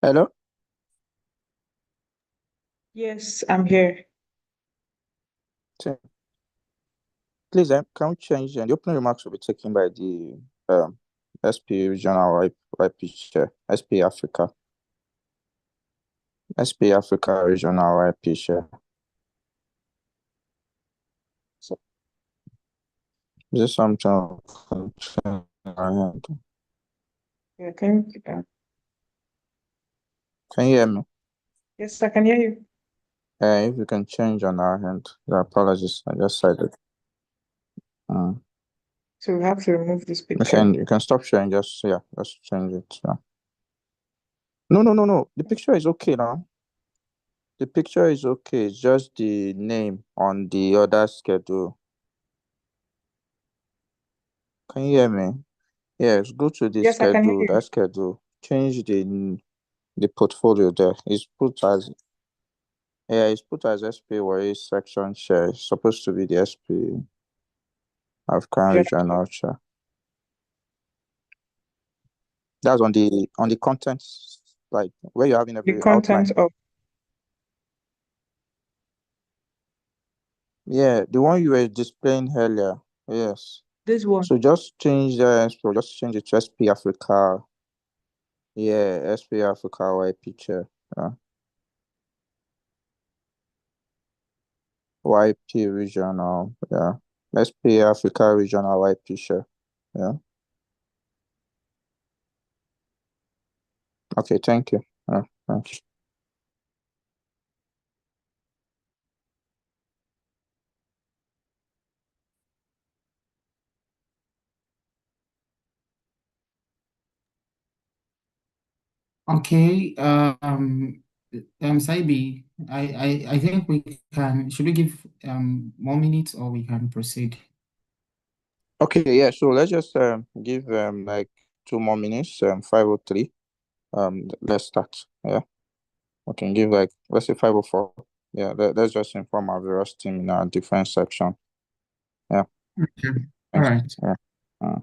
Hello? Yes, I'm here. So, please, can we change the opening remarks will be taken by the SPE regional IP chair, SPE Africa, SPE Africa regional IP chair. So, is this something I can change our hand? Yeah, Can you hear me? yes, I can hear you. If you can change on our hand, apologies, I just said it. Mm. So we have to remove this You picture. can you can stop sharing, just change it. Yeah. No. The picture is okay now. The picture is okay. It's just the name on the other schedule. Can you hear me? Yes, go to the Yes, I can hear schedule, you. that schedule. Change the portfolio there. It's put as it's put as SPY section share. It's supposed to be the SP African General regional share. That's on the content, like where you're having the every content outline. of Yeah, the one you were displaying earlier. Yes. this one. So just change just change it to SP Africa. Yeah, SP Africa white picture. YP regional, yeah. SP Africa regional YP share. Yeah. Okay, thank you. Thank you. Okay, Saibi, I think should we give more minutes or we can proceed? Okay, yeah, so let's just give like 2 more minutes, 5:03. Let's start. Yeah. We can give like let's say 5:04. Yeah, let's just inform our various team in our different section. Yeah, Okay. All thanks. right. Yeah. Uh,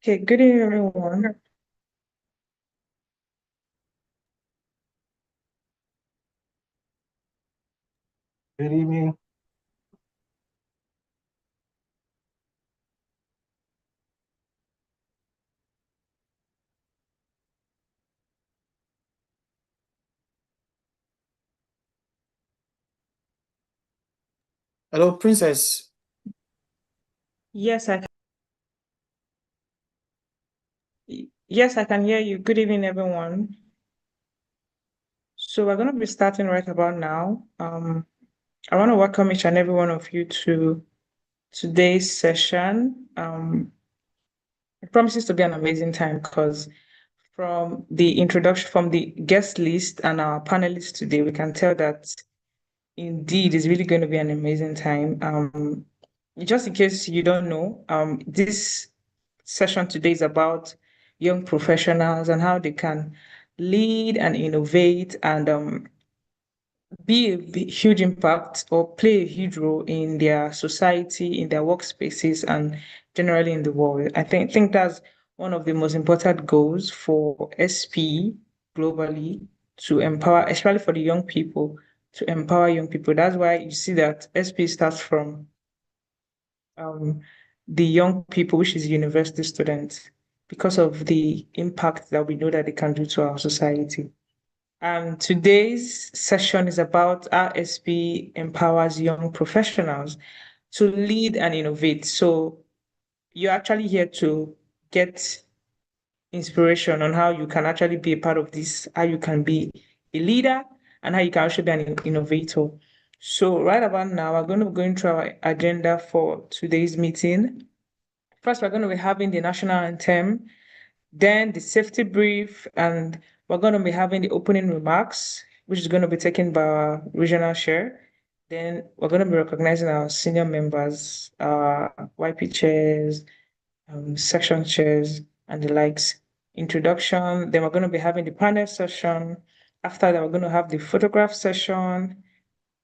Okay, good evening, everyone. Good evening. Hello, Princess. Yes, yes, I can hear you. Good evening, everyone. So we're going to be starting right about now. I want to welcome each and every one of you to today's session. It promises to be an amazing time because from the introduction, from the guest list and our panelists today, we can tell that indeed it's really going to be an amazing time. Just in case you don't know, this session today is about young professionals and how they can lead and innovate and be a huge impact or play a huge role in their society, in their workspaces, and generally in the world. I think that's one of the most important goals for SP globally to empower, especially for the young people, to empower young people. That's why you see that SP starts from um, the young people, which is university students, because of the impact that we know that they can do to our society. Today's session is about how SP empowers young professionals to lead and innovate. So you're actually here to get inspiration on how you can actually be a part of this, how you can be a leader, and how you can actually be an innovator. So right about now, we're going to be going through our agenda for today's meeting. First, we're going to be having the national anthem, then the safety brief, and we're going to be having the opening remarks, which is going to be taken by our regional chair. Then we're going to be recognizing our senior members, YP chairs, section chairs, and the likes. Introduction. Then we're going to be having the panel session. After that, we're going to have the photograph session,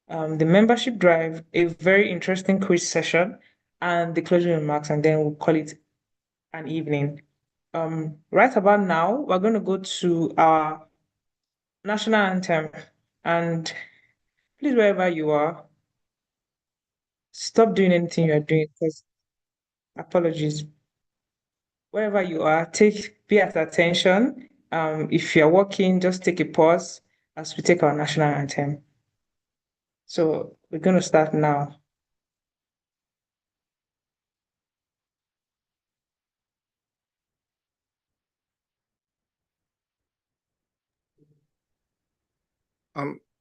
the membership drive, a very interesting quiz session, and the closing remarks, and then we'll call it an evening. Right about now, we're going to go to our national anthem. And please, wherever you are, stop doing anything you're doing because apologies. Wherever you are, be at attention. If you're walking, just take a pause as we take our national anthem. So we're going to start now.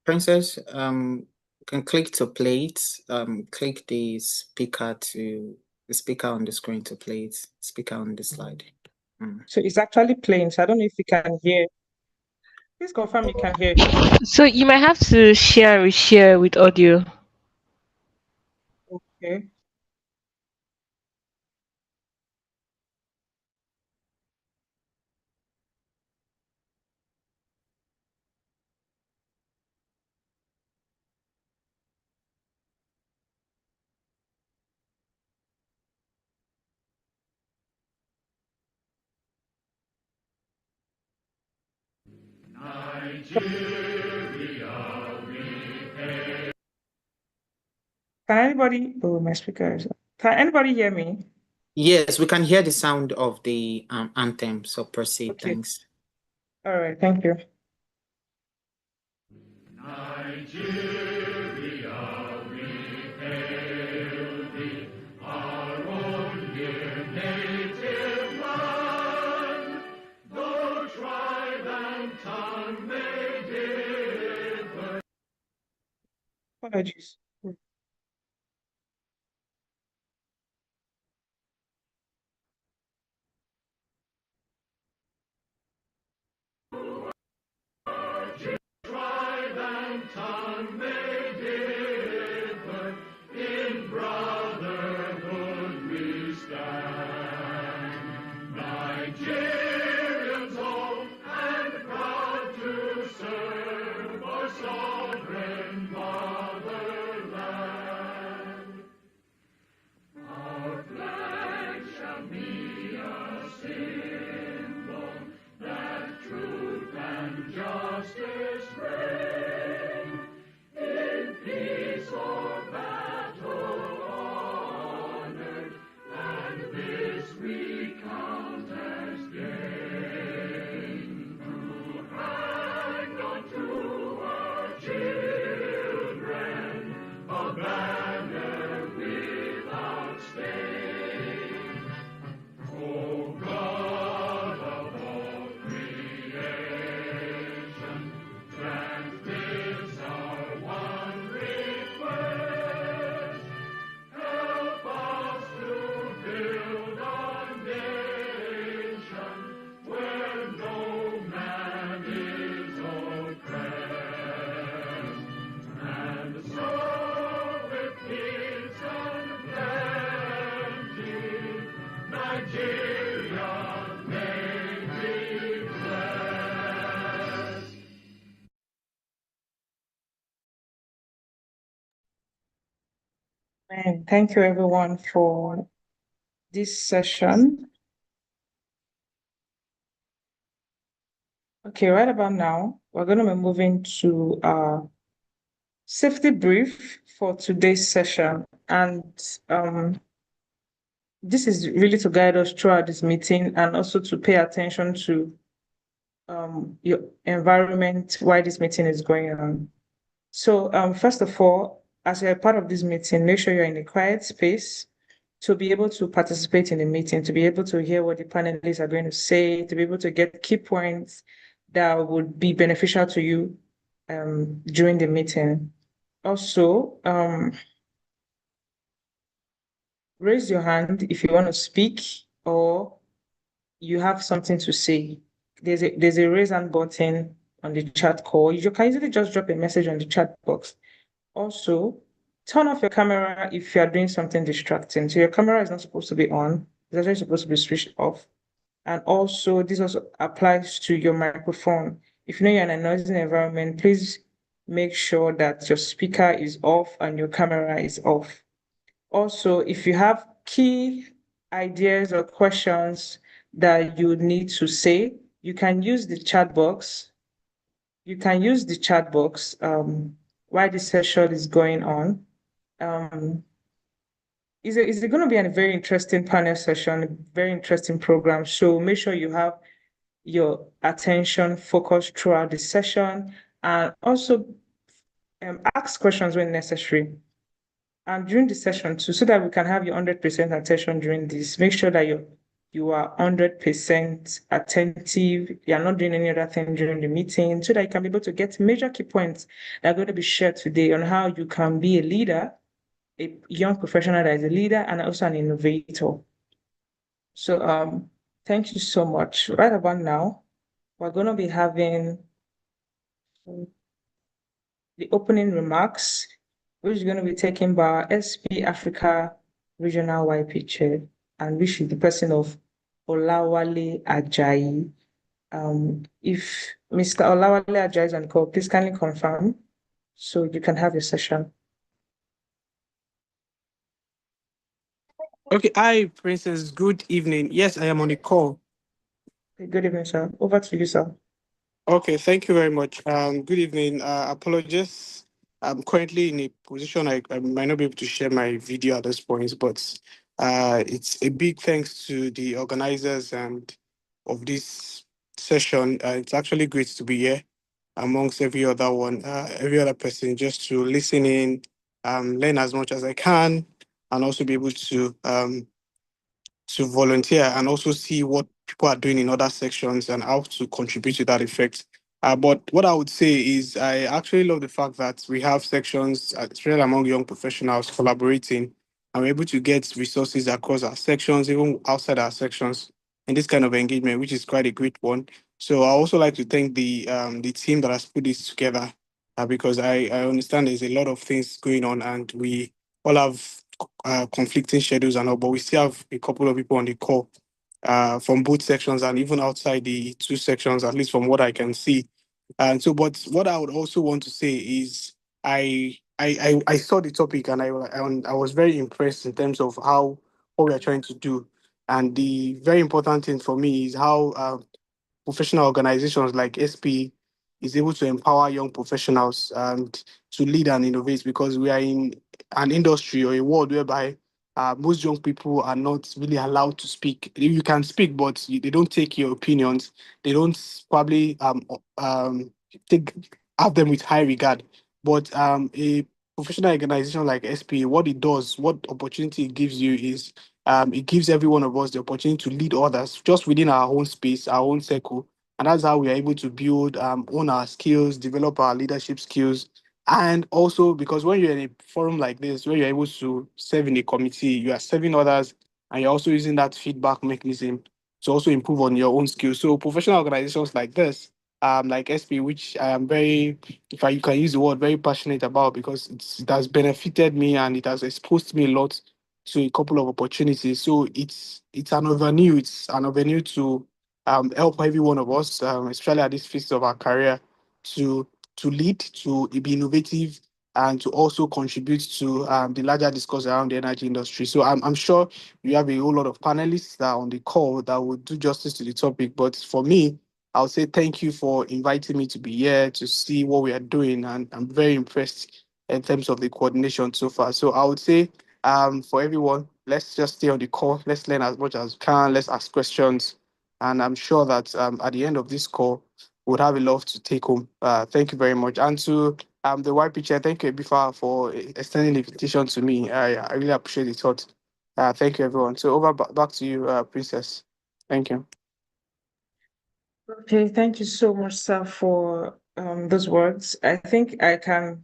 Princess, you can click to play it. Click the speaker on the screen to play it. Speaker on the slide. So it's actually playing. So I don't know if you can hear. Please confirm you can hear. So you might have to share with audio. Okay. Can anybody? Oh, my speaker is. Can anybody hear me? Yes, we can hear the sound of the anthem. So proceed. Okay. Thanks. All right. Thank you. Apologies. And thank you everyone for this session. Okay, right about now, we're going to be moving to our safety brief for today's session. And this is really to guide us throughout this meeting and also to pay attention to your environment while this meeting is going on. So first of all, as you're a part of this meeting, make sure you're in a quiet space to be able to participate in the meeting, to be able to hear what the panelists are going to say, to be able to get key points that would be beneficial to you during the meeting. Also, raise your hand if you want to speak or you have something to say. There's a raise hand button on the chat call. You can easily just drop a message on the chat box. Also, turn off your camera if you are doing something distracting. So your camera is not supposed to be on. It's actually supposed to be switched off. And also, this also applies to your microphone. If you know you're in a noisy environment, please make sure that your speaker is off and your camera is off. Also, if you have key ideas or questions that you need to say, you can use the chat box. You can use the chat box while the session is going on. Is it going to be a very interesting panel session, very interesting program. So make sure you have your attention focused throughout the session and also ask questions when necessary. And during the session too, so that we can have your 100% attention during this, make sure that you are 100% attentive. You are not doing any other thing during the meeting so that you can be able to get major key points that are going to be shared today on how you can be a leader, a young professional that is a leader and also an innovator. So thank you so much. Right about now, we're going to be having the opening remarks, which is going to be taken by our SPE Africa Regional YP Chair, and which is the person of Olawale Ajayi. If Mr. Olawale Ajayi is on call, please kindly confirm so you can have your session. Okay, hi, Princess. Good evening. Yes, I am on the call. Good evening, sir. Over to you, sir. Okay, thank you very much. Good evening. Apologies. I'm currently in a position I might not be able to share my video at this point, but it's a big thanks to the organizers and of this session. It's actually great to be here amongst every other person, just to listen in, learn as much as I can, and also be able to volunteer and also see what people are doing in other sections and how to contribute to that effect. But what I would say is I actually love the fact that we have sections, especially among young professionals, collaborating and we're able to get resources across our sections, even outside our sections, in this kind of engagement, which is quite a great one. So I also like to thank the team that has put this together because I understand there's a lot of things going on and we all have conflicting schedules and all, but we still have a couple of people on the call from both sections and even outside the two sections, at least from what I can see. And so, but what I would also want to say is I saw the topic and I was very impressed in terms of how what we are trying to do. And the very important thing for me is how professional organizations like SP is able to empower young professionals and to lead and innovate, because we are in an industry or a world whereby most young people are not really allowed to speak. You can speak, but they don't take your opinions. They don't probably take have them with high regard. But a professional organization like SPA, what it does, what opportunity it gives you is it gives every one of us the opportunity to lead others just within our own space, our own circle. And that's how we are able to build, own our skills, develop our leadership skills. And also because when you're in a forum like this, where you're able to serve in a committee, you are serving others, and you're also using that feedback mechanism to also improve on your own skills. So professional organizations like this, like SP, which I am very, if I you can use the word, very passionate about, because it has benefited me and it has exposed me a lot to a couple of opportunities. So it's an avenue to help every one of us, especially at this phase of our career, to lead, to be innovative, and to also contribute to the larger discourse around the energy industry. So I'm sure you have a whole lot of panelists that are on the call that will do justice to the topic. But for me, I'll say thank you for inviting me to be here to see what we are doing, and I'm very impressed in terms of the coordination so far. So I would say, for everyone, let's just stay on the call. Let's learn as much as we can. Let's ask questions, and I'm sure that at the end of this call, we'll have a lot to take home. Thank you very much, and to the YP chair, thank you, Ebifa, for extending the invitation to me. I really appreciate the thought. Thank you, everyone. So back to you, Princess. Thank you. Okay, thank you so much, sir, for those words. I think I can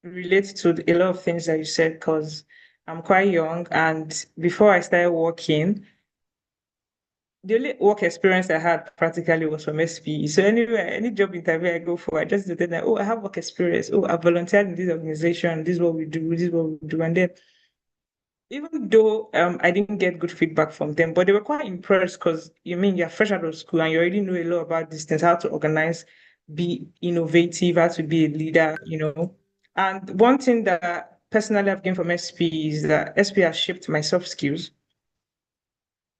relate to a lot of things that you said because I'm quite young, and before I started working, the only work experience I had practically was from SPE. So anywhere, any job interview I go for, I just did that. Oh, I have work experience. Oh, I volunteered in this organization. This is what we do. This is what we do. And then even though I didn't get good feedback from them, but they were quite impressed because you mean you're fresh out of school and you already know a lot about these things, how to organize, be innovative, how to be a leader. And one thing that personally I've gained from SP is that SP has shaped my soft skills.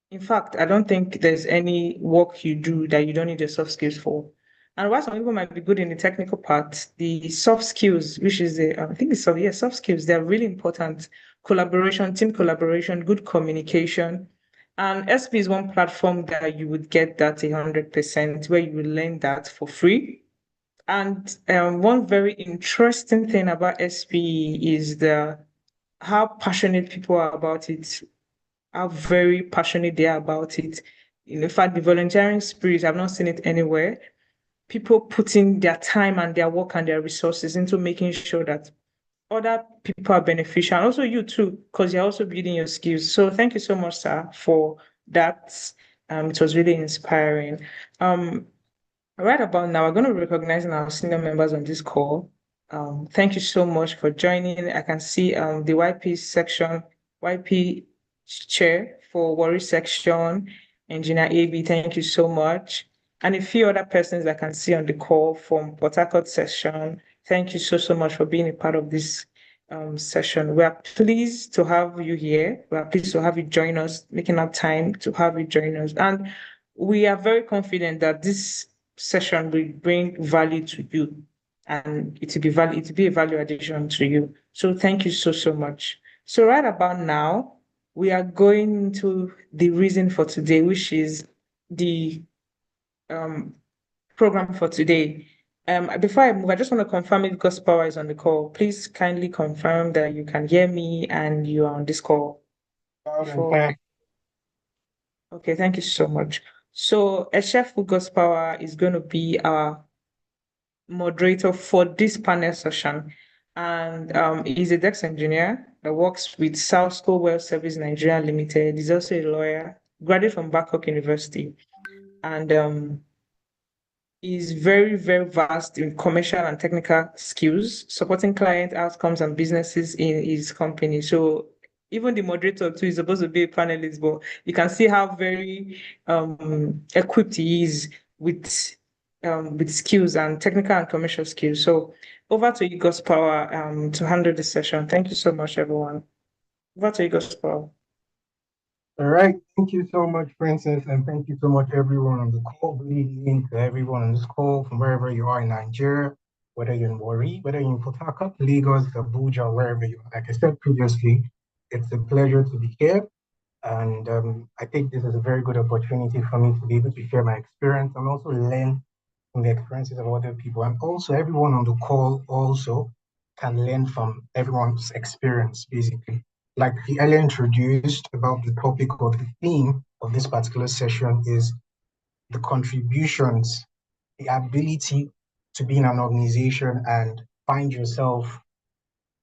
In fact, I don't think there's any work you do that you don't need the soft skills for. And while some people might be good in the technical part, the soft skills, which is I think it's soft skills, they're really important. Collaboration, team collaboration, good communication. And SP is one platform that you would get that 100%, where you will learn that for free. And one very interesting thing about SP is how passionate people are about it, how very passionate they are about it. In fact, the volunteering spirit, I've not seen it anywhere. People putting their time and their work and their resources into making sure that other people are beneficial, and also you too, because you're also building your skills. So thank you so much, sir, for that. It was really inspiring. Um, Right about now, we're going to recognize our senior members on this call. Thank you so much for joining. I can see the YP section, YP chair for Worry section, Engineer AB, thank you so much. And a few other persons I can see on the call from Port Harcourt session. Thank you so much for being a part of this session. We are pleased to have you here. We are pleased to have you join us, making up time to have you join us. And we are very confident that this session will bring value to you, and it will be a value addition to you. So thank you so much. So right about now, we are going to the reason for today, which is the program for today. Before I move, I just want to confirm if Ghost Power is on the call. Please kindly confirm that you can hear me and you are on this call. Okay, thank you so much. So a chef who Ghost Power is going to be our moderator for this panel session. And he's a DEX engineer that works with South School Well Service Nigeria Limited. He's also a lawyer, graduate from Babcock University. And is very vast in commercial and technical skills, supporting client outcomes and businesses in his company. So even the moderator too is supposed to be a panelist, but you can see how very equipped he is with skills and technical and commercial skills. So over to you, Ghost Power, to handle this session. Thank you so much, everyone. Over to you, Ghost Power. All right. Thank you so much, Princess, and thank you so much, everyone on the call. Good evening to everyone on this call from wherever you are in Nigeria, whether you're in Warri, whether you're in Port Harcourt, Lagos, Abuja, wherever you are. Like I said previously, it's a pleasure to be here. And I think this is a very good opportunity for me to be able to share my experience and also learn from the experiences of other people. And also, everyone on the call also can learn from everyone's experience, basically. Like he earlier introduced about the topic or the theme of this particular session is the contributions, the ability to be in an organization and find yourself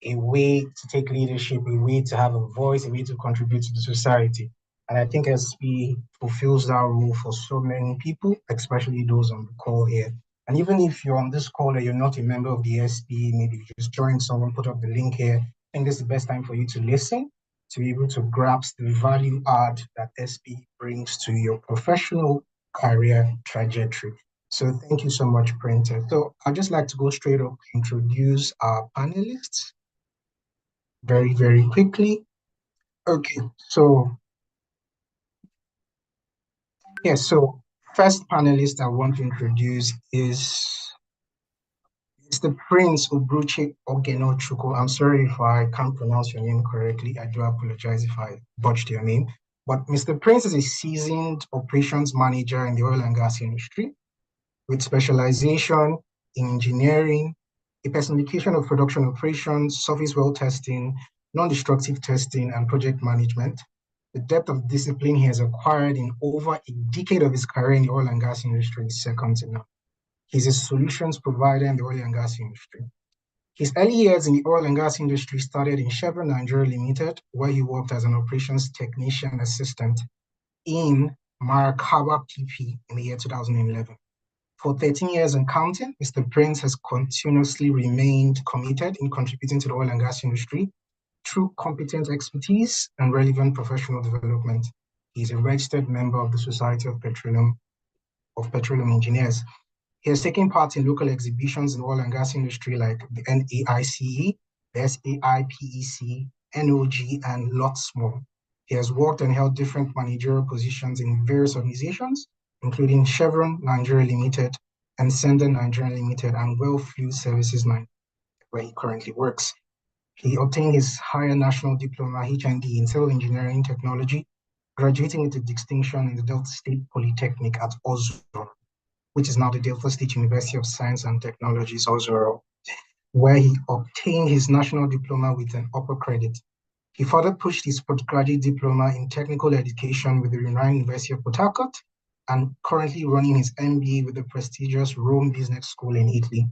a way to take leadership, a way to have a voice, a way to contribute to the society. And I think SPE fulfills that role for so many people, especially those on the call here. And even if you're on this call and you're not a member of the SPE, maybe you just joined someone, put up the link here. I think this is the best time for you to listen, to be able to grasp the value add that SPE brings to your professional career trajectory. So thank you so much, Printer. So I'd just like to go straight up to introduce our panelists very, very quickly. Okay, so yes, so first panelist I want to introduce is Mr. Prince Obruche Ogenochukwu. I'm sorry if I can't pronounce your name correctly. I do apologize if I botched your name. But Mr. Prince is a seasoned operations manager in the oil and gas industry with specialization in engineering, a personification of production operations, surface well testing, non-destructive testing, and project management. The depth of discipline he has acquired in over a decade of his career in the oil and gas industry is second to none. He's a solutions provider in the oil and gas industry. His early years in the oil and gas industry started in Chevron Nigeria Limited, where he worked as an operations technician assistant in Maracaba PP in the year 2011. For 13 years and counting, Mr. Prince has continuously remained committed in contributing to the oil and gas industry through competent expertise and relevant professional development. He's a registered member of the Society of Petroleum Engineers. He has taken part in local exhibitions in the oil and gas industry like the NAICE, the SAIPEC, NOG, and lots more. He has worked and held different managerial positions in various organizations, including Chevron Nigeria Limited and Sender Nigeria Limited and Well Fuel Services Nigeria, where he currently works. He obtained his higher national diploma HND in civil engineering technology, graduating with a distinction in the Delta State Polytechnic at Ozoro, which is now the Delta State University of Science and Technologies, Ozoro, where he obtained his national diploma with an upper credit. He further pushed his postgraduate diploma in technical education with the renowned University of Port Harcourt and currently running his MBA with the prestigious Rome Business School in Italy.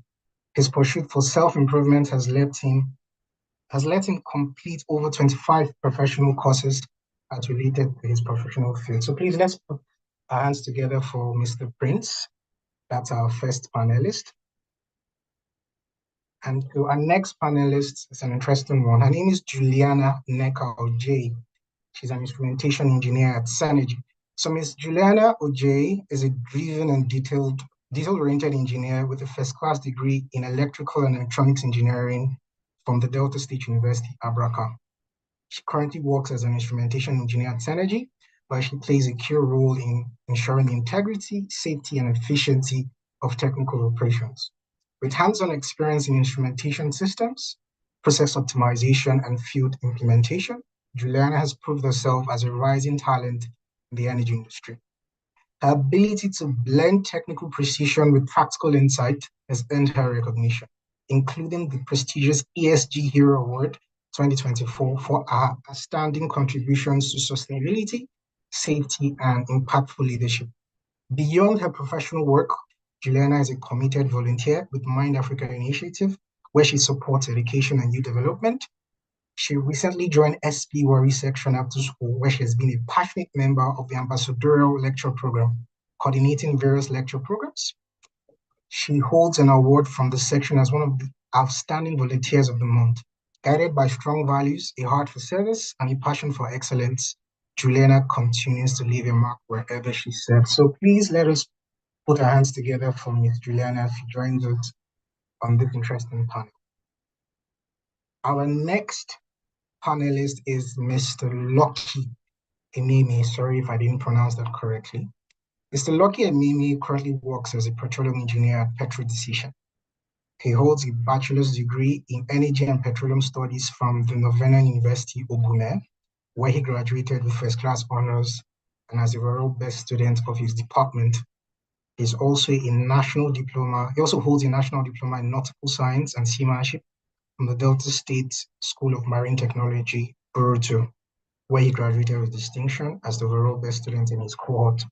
His pursuit for self-improvement has let him complete over 25 professional courses as related to his professional field. So please let's put our hands together for Mr. Prince. That's our first panelist. And so our next panelist is an interesting one. Her name is Juliana Neka Ojay. She's an instrumentation engineer at Synergy. So Ms. Juliana Ojay is a driven and detail-oriented engineer with a first-class degree in electrical and electronics engineering from the Delta State University, Abraka. She currently works as an instrumentation engineer at Synergy, where she plays a key role in ensuring the integrity, safety, and efficiency of technical operations. With hands-on experience in instrumentation systems, process optimization, and field implementation, Juliana has proved herself as a rising talent in the energy industry. Her ability to blend technical precision with practical insight has earned her recognition, including the prestigious ESG Hero Award 2024 for her outstanding contributions to sustainability, safety, and impactful leadership. Beyond her professional work, Juliana is a committed volunteer with Mind Africa Initiative, where she supports education and youth development. She recently joined SP Warri Section After School, where she has been a passionate member of the Ambassadorial Lecture Program, coordinating various lecture programs. She holds an award from the section as one of the outstanding volunteers of the month. Guided by strong values, a heart for service, and a passion for excellence, Juliana continues to leave a mark wherever she serves. So please let us put our hands together for Ms. Juliana as she joins us on this interesting panel. Our next panelist is Mr. Lucky Ememe, sorry if I didn't pronounce that correctly. Mr. Lucky Ememe currently works as a petroleum engineer at Petro Decision. He holds a bachelor's degree in energy and petroleum studies from the Northern University, Ogume, where he graduated with first-class honors and as the overall best student of his department. He's also a national diploma. He also holds a national diploma in nautical science and seamanship from the Delta State School of Marine Technology, Burutu, where he graduated with distinction as the overall best student in his cohort.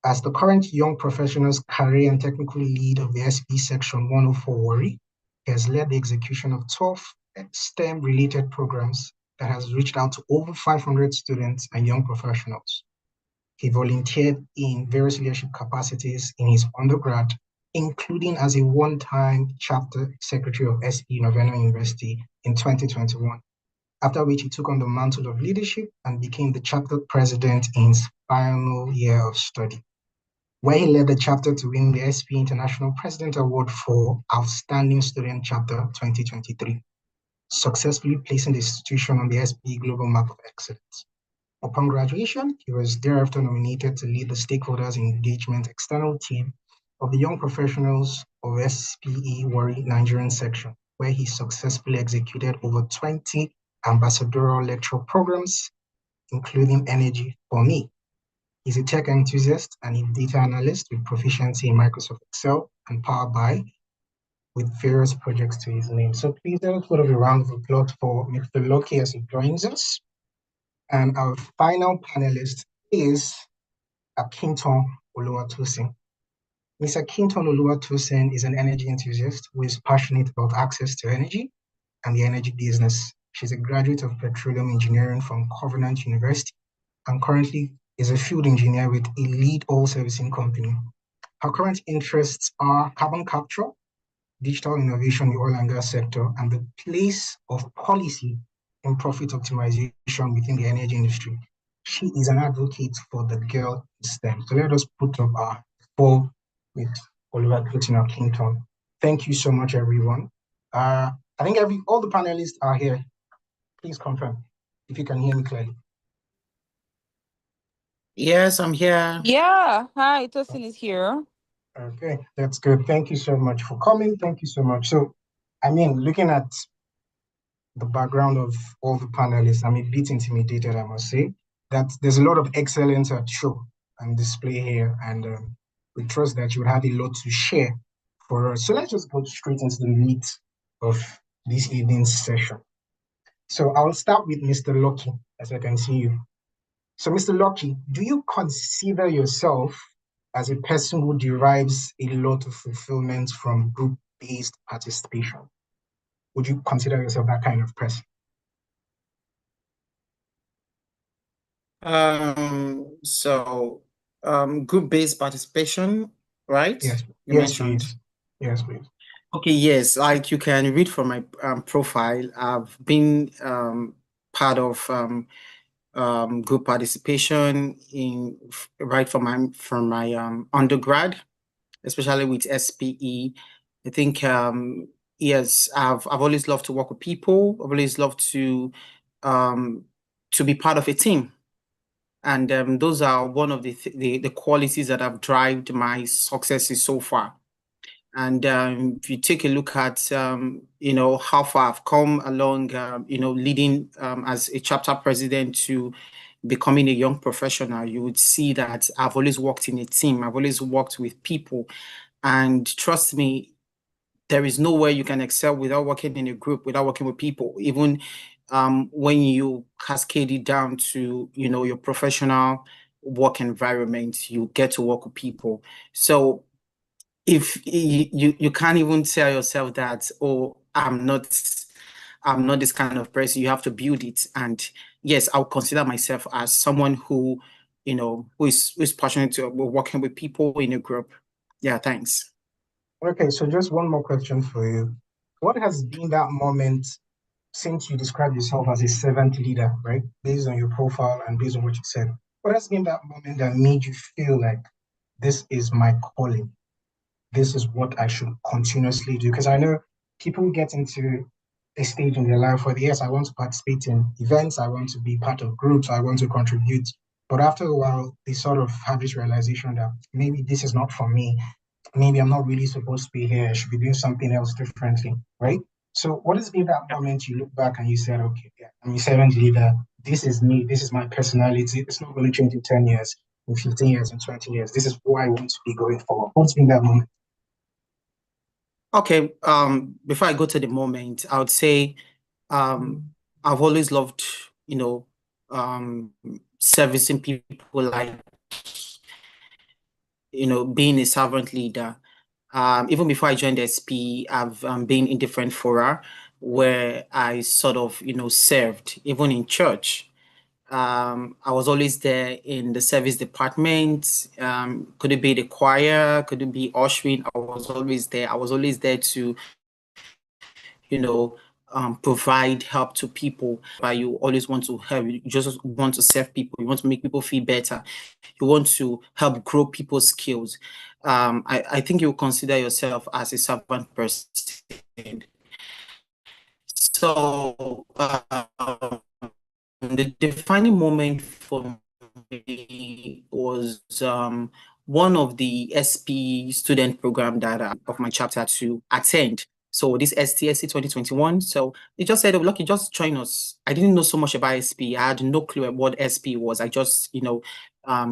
As the current Young Professionals Career and Technical Lead of the SPE Section 104 Wari, he has led the execution of 12 STEM-related programs that has reached out to over 500 students and young professionals. He volunteered in various leadership capacities in his undergrad, including as a one-time chapter secretary of SPE Novena University in 2021, after which he took on the mantle of leadership and became the chapter president in his final year of study, where he led the chapter to win the SPE International President Award for Outstanding Student Chapter 2023, successfully placing the institution on the SPE Global Map of Excellence. Upon graduation, he was thereafter nominated to lead the Stakeholders Engagement External Team of the Young Professionals of SPE Wari Nigerian Section, where he successfully executed over 20 ambassadorial lecture programs, including Energy for Me. He's a tech enthusiast and a data analyst with proficiency in Microsoft Excel and Power BI, with various projects to his name. So please let us put up a round of applause for Mr. Loki as he joins us. And our final panelist is Akinton Oluwatosin. Ms. Akinton Oluwatosin is an energy enthusiast who is passionate about access to energy and the energy business. She's a graduate of petroleum engineering from Covenant University and currently is a field engineer with a lead oil servicing company. Her current interests are carbon capture, digital innovation in the oil and gas sector, and the place of policy in profit optimization within the energy industry. She is an advocate for the girl in STEM. So let us put up our poll with Oluwatosin Akinton. Thank you so much, everyone. I think all the panelists are here. Please confirm if you can hear me clearly. Yes, I'm here. Yeah, hi, Tosin is here. Okay, that's good. Thank you so much for coming. Thank you so much. So, looking at the background of all the panelists, I'm a bit intimidated, I must say, that there's a lot of excellence at show and display here, and we trust that you would have a lot to share for us. So let's just go straight into the meat of this evening's session. So I'll start with Mr. Lucky, as I can see you. So Mr. Lucky, do you consider yourself as a person who derives a lot of fulfillment from group-based participation? Would you consider yourself that kind of person? Group-based participation, right? Yes. You mentioned. Please. Yes, please. Okay, yes, like you can read from my profile, I've been part of group participation right from my undergrad, especially with SPE. I think yes, I've always loved to work with people. I've always loved to be part of a team. And those are one of the qualities that have driven my successes so far. And if you take a look at how far I've come along, leading as a chapter president to becoming a young professional, you would see that I've always worked in a team. I've always worked with people, and trust me, there is no way you can excel without working in a group, without working with people. Even when you cascade it down to your professional work environment, you get to work with people. So if you can't even tell yourself that, oh, I'm not this kind of person, you have to build it. And yes, I'll consider myself as someone who is passionate to working with people in a group. Yeah, thanks. Okay, so just one more question for you. What has been that moment since you described yourself as a servant leader, right? Based on your profile and based on what you said, what has been that moment that made you feel like this is my calling? This is what I should continuously do? Because I know people get into a stage in their life where, yes, I want to participate in events, I want to be part of groups, I want to contribute. But after a while, they sort of have this realization that maybe this is not for me. Maybe I'm not really supposed to be here. I should be doing something else differently, right? So what has been that moment you look back and you said, okay, yeah, I'm a servant leader. This is me. This is my personality. It's not going to change in 10 years, in 15 years, in 20 years. This is who I want to be going forward. What's been that moment? Okay, before I go to the moment, I would say I've always loved, servicing people, like, being a servant leader. Even before I joined SP, I've been in different fora where I sort of, served, even in church. I was always there in the service department. Could it be the choir? Could it be ushering? I was always there. I was always there to, you know, provide help to people. But you always want to help. You just want to serve people. You want to make people feel better. You want to help grow people's skills. I think you consider yourself as a servant person. So the defining moment for me was one of the SP student program that of my chapter to attend. So this STSC 2021. So they just said, oh, look, you just join us. I didn't know so much about SP. I had no clue what SP was. I just,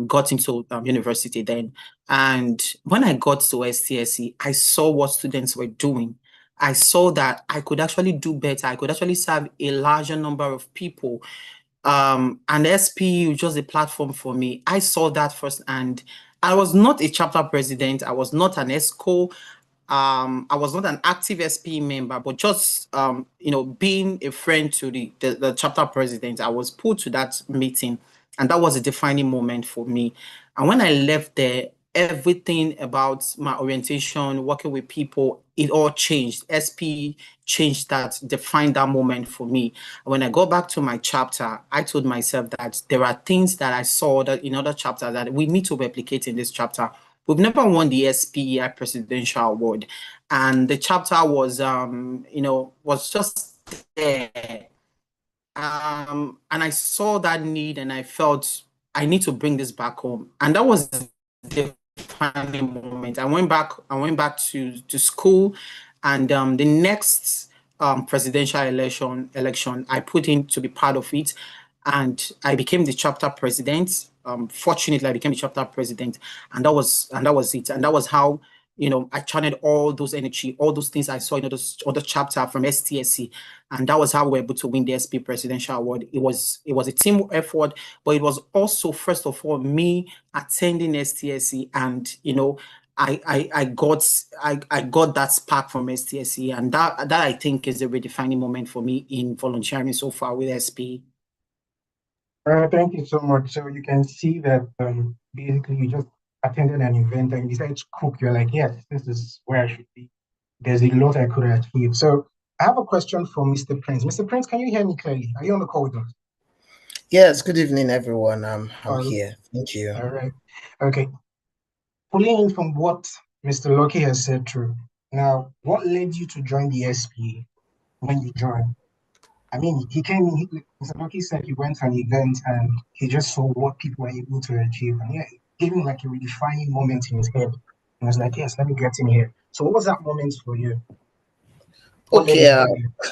got into university then. And when I got to STSC, I saw what students were doing. I saw that I could actually do better. I could actually serve a larger number of people. And SPE was just a platform for me. I saw that first, and I was not a chapter president. I was not an ESCO. I was not an active SPE member, but just being a friend to the chapter president, I was put to that meeting, and that was a defining moment for me. And when I left there, everything about my orientation, working with people, it all changed. SP changed that, defined that moment for me. When I go back to my chapter, I told myself that there are things that I saw that in other chapters that we need to replicate in this chapter. We've never won the SPEI Presidential Award, and the chapter was, was just there. And I saw that need, and I felt I need to bring this back home, and that was the defining moment. I went back. I went back to school, and the next presidential election, I put in to be part of it, and I became the chapter president. Fortunately, I became the chapter president, and that was it. And that was how I channeled all those energy, all those things I saw in other chapter from STSC, and that was how we were able to win the SP Presidential Award. It was a team effort, but it was also first of all me attending STSC, and I got that spark from STSC, and that I think is a redefining moment for me in volunteering so far with SP. Thank you so much. So you can see that basically you just attended an event and you decided to cook. You're like, yes, this is where I should be. There's a lot I could achieve. So I have a question for Mr. Prince. Mr. Prince, can you hear me clearly? Are you on the call with us? Yes, good evening, everyone. I'm Oh, here. Thank you. all right. Okay. Pulling in from what Mr. Lucky has said true. Now, what led you to join the SPA when you joined? I mean, he came in, Mr. Lucky said he went to an event and he just saw what people were able to achieve. And yeah, it gave him like a redefining moment in his head. And I was like, yes, let me get in here. So what was that moment for you? What led Okay, you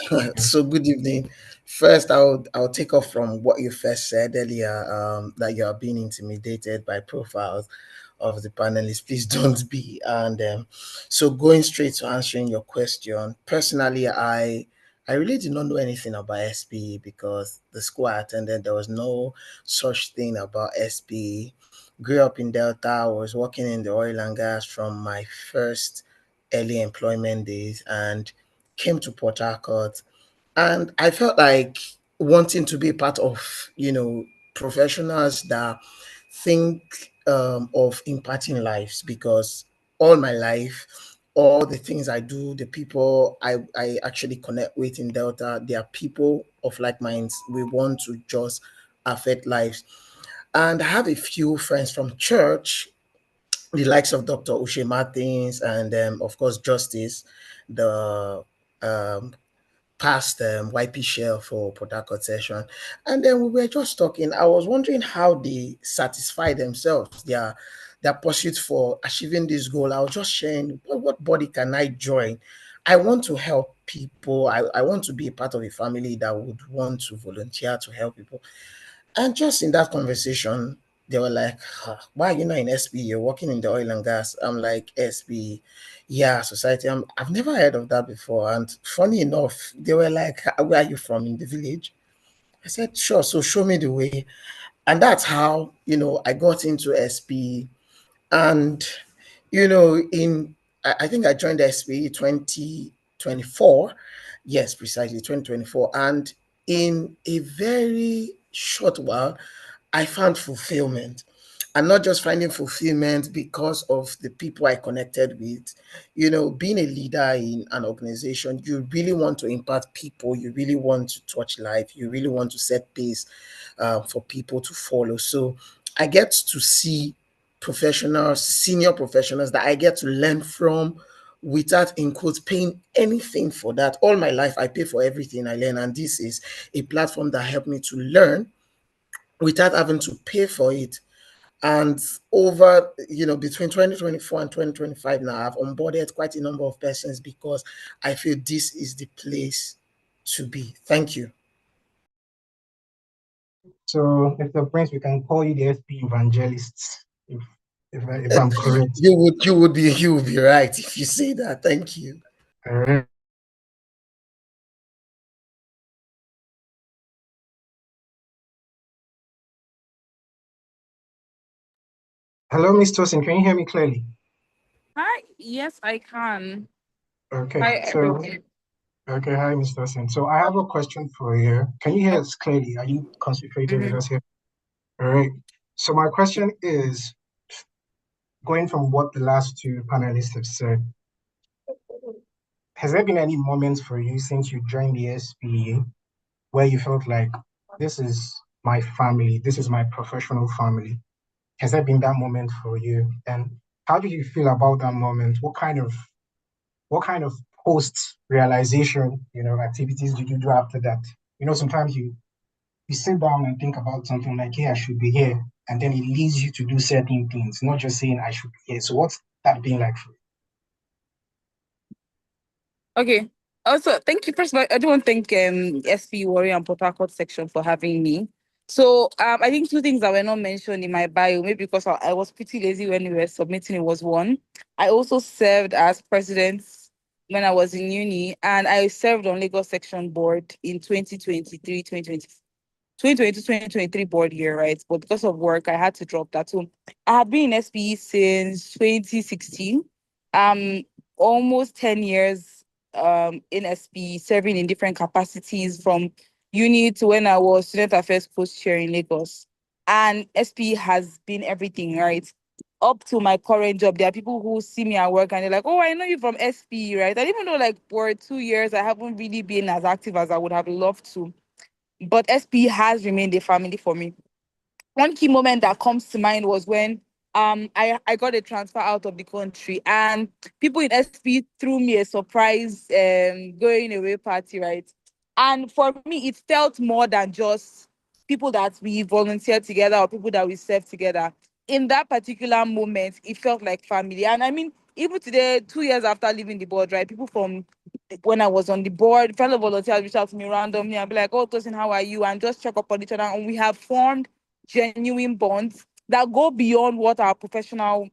to you? Yeah. so good evening. First, I'll take off from what you first said earlier, that you are being intimidated by profiles of the panelists. Please don't be. And so going straight to answering your question, personally, I really did not know anything about SPE because the school I attended, there was no such thing about SPE. Grew up in Delta, I was working in the oil and gas from my first early employment days, and came to Port Harcourt, and I felt like wanting to be part of, professionals that think of impacting lives, because all my life, all the things I do, the people I actually connect with in Delta, they are people of like minds. We want to just affect lives. And I have a few friends from church, the likes of Dr. Ushe Martins, and of course Justice, the um, past YP Shell for Port Harcourt session, and then we were just talking. I was wondering how they satisfy themselves, their pursuit for achieving this goal. I was just sharing what body can I join. I want to help people. I want to be a part of a family that would want to volunteer to help people. And just in that conversation, they were like, "Ah, why are you not in SPE? You're working in the oil and gas." I'm like, SPE, yeah, society. I've never heard of that before. And funny enough, they were like, where are you from, in the village? I said, sure. So show me the way. And that's how, I got into SPE. And, in I think I joined the SPE 2024. Yes, precisely 2024. And in a very short while, I found fulfillment. And not just finding fulfillment because of the people I connected with. Being a leader in an organization, you really want to impact people, you really want to touch life, you really want to set pace for people to follow. So I get to see professionals, senior professionals that I get to learn from without, in quotes, paying anything for that. All my life, I pay for everything I learn. And this is a platform that helped me to learn without having to pay for it. And over, between 2024 and 2025 now, I've onboarded quite a number of persons because I feel this is the place to be. Thank you. So, Mr. Prince, we can call you the SP evangelists, if I'm correct. You would be right if you say that. Thank you. All right. Hello, Miss Tosin. Can you hear me clearly? Hi, yes, I can. Okay. Hi, So, everyone. okay. Hi, Miss Tosin. So, I have a question for you. Can you hear us clearly? Are you concentrating with Mhm. us here? All right. So, my question is, going from what the last two panelists have said, has there been any moments for you since you joined the SPE where you felt like this is my family, this is my professional family? Has there been that moment for you? And how did you feel about that moment? What kind of post realization, activities did you do after that? Sometimes you sit down and think about something like, hey, I should be here, and then it leads you to do certain things, not just saying I should be here. So what's that been like for you? Okay. Also, thank you. First of all, I do want to thank SP Warrior and Port Harcourt section for having me. So I think two things that were not mentioned in my bio, maybe because I was pretty lazy when we were submitting, it was one. I also served as president when I was in uni, and I served on Lagos section board in 2023, 2023 board year, right? But because of work, I had to drop that. So I have been in SPE since 2016. Um, almost 10 years in SPE, serving in different capacities from uni to when I was student affairs post chair in Lagos. And SPE has been everything, right? Up to my current job, there are people who see me at work and they're like, "Oh, I know you from SPE, right?" And even though like for 2 years, I haven't really been as active as I would have loved to, but SP has remained a family for me. One key moment that comes to mind was when I got a transfer out of the country and people in SP threw me a surprise going away party, right? And for me, it felt more than just people that we volunteer together or people that we serve together. In that particular moment, it felt like family. And I mean, even today, 2 years after leaving the board, right? People from when I was on the board, fellow volunteers reach out to me randomly and be like, "Oh, Tosin, how are you?" And just check up on each other. And we have formed genuine bonds that go beyond what our professional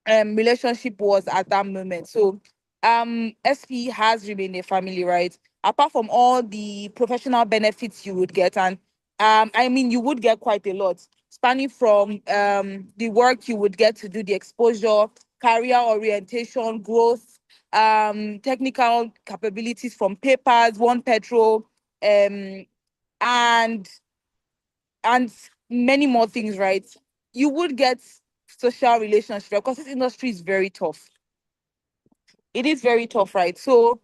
relationship was at that moment. So SP has remained a family, right? Apart from all the professional benefits you would get, and I mean you would get quite a lot, spanning from the work you would get to do, the exposure, career orientation, growth, technical capabilities from papers, one petrol, and and many more things, right? You would get social relationships because this industry is very tough. It is very tough, right? So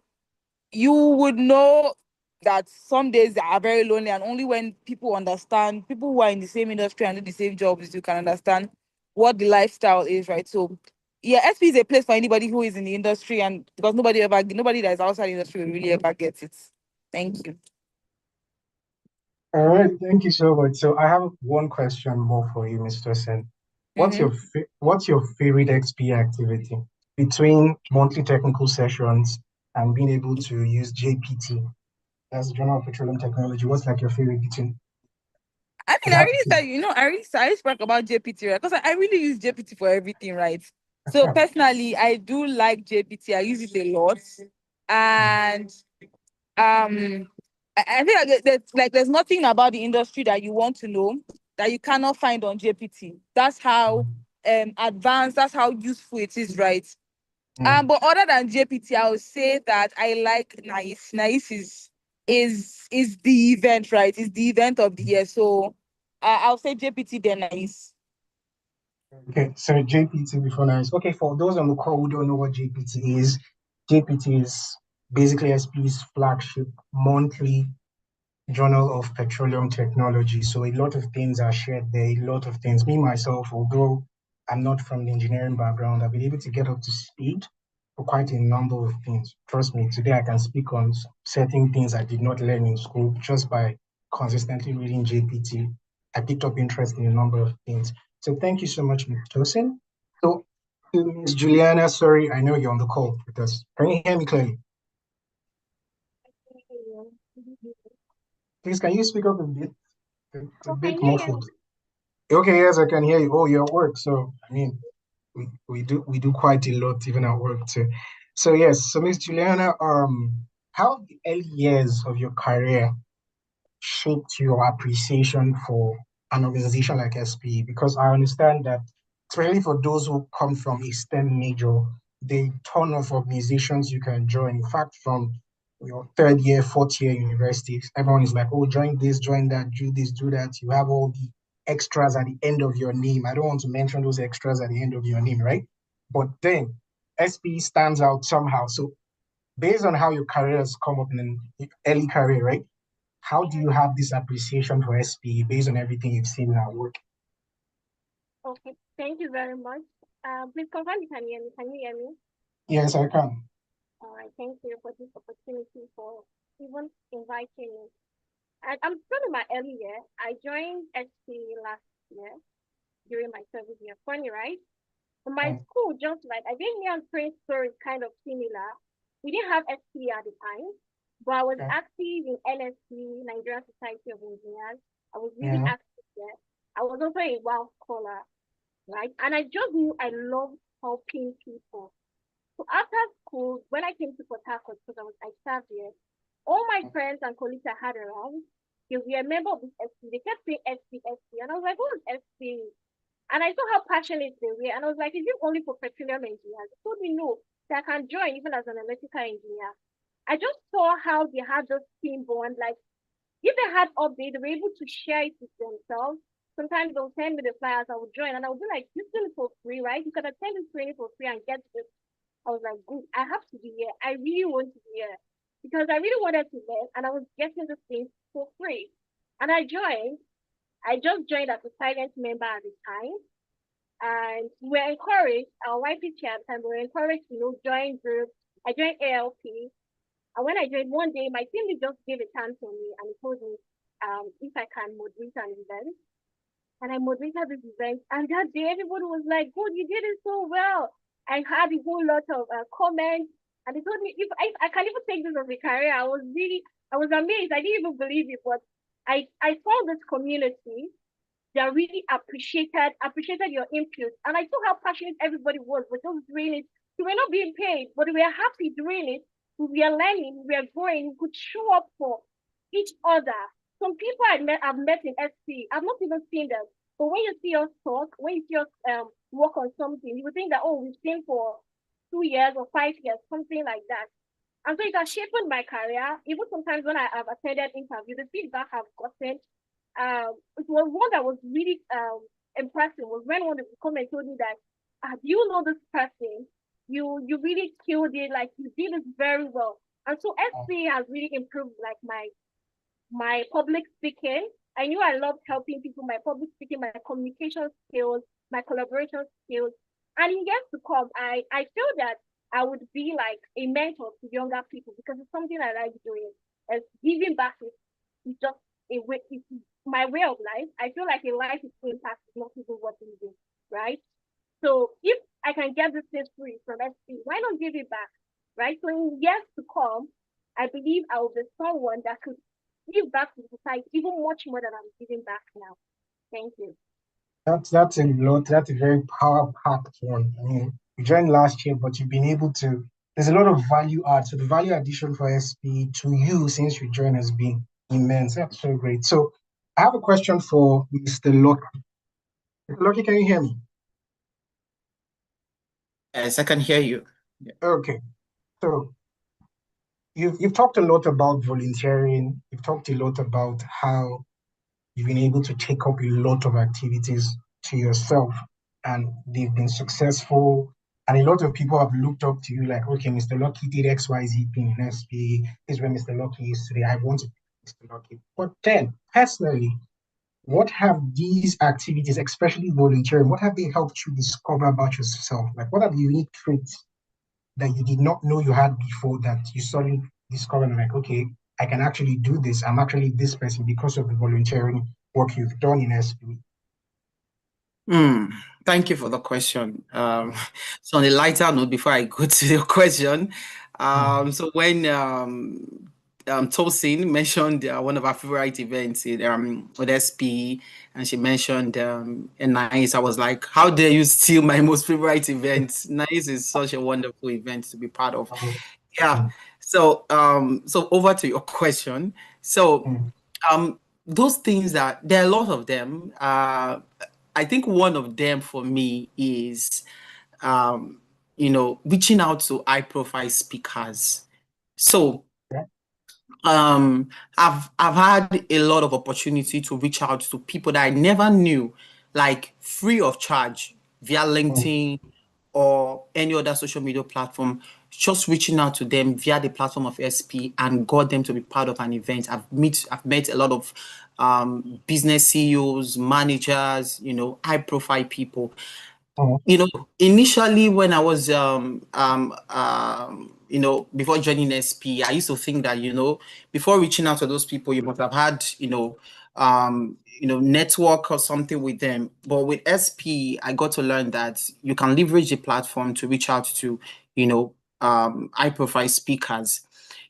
you would know that some days they are very lonely, and only when people understand, people who are in the same industry and do the same jobs, you can understand what the lifestyle is, right? So yeah, SP is a place for anybody who is in the industry, and because nobody that is outside the industry will really ever get it. Thank you. All right, thank you so much. So I have one question more for you, Mr. Sen. What's your favorite XP activity between monthly technical sessions and being able to use JPT? That's Journal of Petroleum Technology. What's like your favorite between? I mean, I really said, I spoke about JPT, right? Because I really use JPT for everything, right? So personally, I do like JPT. I use it a lot, and I think there's nothing about the industry that you want to know that you cannot find on JPT. That's how advanced, that's how useful it is, right? But other than JPT, I would say that I like Nice. Nice is the event, right? It's the event of the year. So I'll say JPT then Nice. Okay, so JPT before Nice. Okay, for those on the call who don't know what JPT is basically SP's flagship monthly Journal of Petroleum Technology. So a lot of things are shared there, a lot of things. Me, myself, although I'm not from the engineering background, I've been able to get up to speed for quite a number of things. Trust me, today I can speak on certain things I did not learn in school just by consistently reading JPT. I picked up interest in a number of things. So thank you so much, Ms. Tosin. So, Ms. Juliana, sorry, I know you're on the call with us. Can you hear me clearly? Please, can you speak up a bit? It's a bit muffled. Okay, yes, I can hear you. Oh, you're at work. So, I mean, we do quite a lot even at work too. So yes, so Miss Juliana, how have the early years of your career shaped your appreciation for an organization like SPE? Because I understand that, especially for those who come from a STEM major, the ton of organizations you can join. In fact, from your third year, fourth year university, everyone is like, oh, join this, join that, do this, do that. You have all the extras at the end of your name. I don't want to mention those extras at the end of your name, right? But then SPE stands out somehow. So based on how your career has come up in an early career, right? How do you have this appreciation for SPE based on everything you've seen in our work? Okay, thank you very much. Please confirm you can hear me. Can you hear me? Yes, I can. All right, thank you for this opportunity for even inviting me. I'm still in my early year. I joined SPE last year during my service year. Funny, right? So my school, just like I think me and Prince story is kind of similar. We didn't have SPE at the time, but I was active in NSC, Nigerian Society of Engineers. I was really active there. I was also a WOW scholar, right? And I just knew I loved helping people. So after school, when I came to Port Harcourt, because I served here, all my friends and colleagues I had around, they were a member of this SPE. They kept saying SPE, SPE. And I was like, who is SPE? And I saw how passionate they were. And I was like, is it only for petroleum engineers? They told me no, that I can join even as an electrical engineer. I just saw how they had this team bond. Like, if they had updates, they were able to share it with themselves. Sometimes they'll send me the flyers, I would join, and I would be like, this is for free, right? You can attend this training for free and get this. I was like, good, I have to be here. I really want to be here because I really wanted to learn, and I was getting this thing for free. And I joined. I just joined as a silent member at the time. And we were encouraged, our YP chair at the time, we were encouraged to join groups. I joined ALP. And when I joined one day, my team lead just gave a chance on me and he told me if I can moderate an event. And I moderated this event. And that day, everybody was like, good, you did it so well. I had a whole lot of comments. And they told me if I can even take this as a career. I was amazed. I didn't even believe it. But I saw this community that really appreciated your input. And I saw how passionate everybody was, but just doing it. We were not being paid, but we were happy doing it. We were learning, we were growing, we could show up for each other. Some people I've met in SC, I've not even seen them. But when you see us talk, when you see us work on something, you would think that, oh, we've seen for 2 years or 5 years, something like that. And so it has shaped my career. Even sometimes when I have attended interviews, the feedback I've gotten, it was one that was really impressive. Was when one of the comments told me that, do you know this person? You really killed it. Like you did it very well. And so SPE has really improved like my public speaking. I knew I loved helping people. My public speaking, my communication skills, my collaboration skills. And in years to come, I feel that I would be like a mentor to younger people because it's something I like doing. As giving back is just a way, it's my way of life. I feel like a life is impact is not even what we do, right? So if I can get this thing free from SP, why not give it back, right? So in years to come, I believe I will be someone that could give back to society even much more than I'm giving back now. Thank you. That's a lot. That's a very power-packed one. I mean, you joined last year, but you've been able to. There's a lot of value add. So the value addition for SP to you since you joined has been immense. That's so great. So I have a question for Mr. Lucky. Mr. Lucky, can you hear me? Yes, I can hear you. Yeah. Okay. So you've talked a lot about volunteering. You've talked a lot about how you've been able to take up a lot of activities to yourself and they've been successful. And a lot of people have looked up to you like, okay, Mr. Lucky did XYZ thing in SPA. This is where Mr. Lucky is today. I want to be Mr. Lucky. But then, personally, what have these activities, especially volunteering, what have they helped you discover about yourself? Like, what are the unique traits that you did not know you had before that you suddenly discovered, like, okay, I can actually do this. I'm actually this person because of the volunteering work you've done in SPE. Thank you for the question. So on a lighter note, before I go to your question, so when Tosin mentioned one of our favorite events with SPE, and she mentioned NICE, I was like, how dare you steal my most favorite event? NICE is such a wonderful event to be part of. Yeah. So so over to your question. So those things that there are a lot of them. I think one of them for me is, reaching out to high profile speakers. So, I've had a lot of opportunity to reach out to people that I never knew, like free of charge via LinkedIn or any other social media platform, just reaching out to them via the platform of SP and got them to be part of an event. I've met a lot of business CEOs, managers, high profile people. Initially when I was before joining SP, I used to think that, before reaching out to those people, you must have had, network or something with them. But with SP, I got to learn that you can leverage the platform to reach out to, high profile speakers.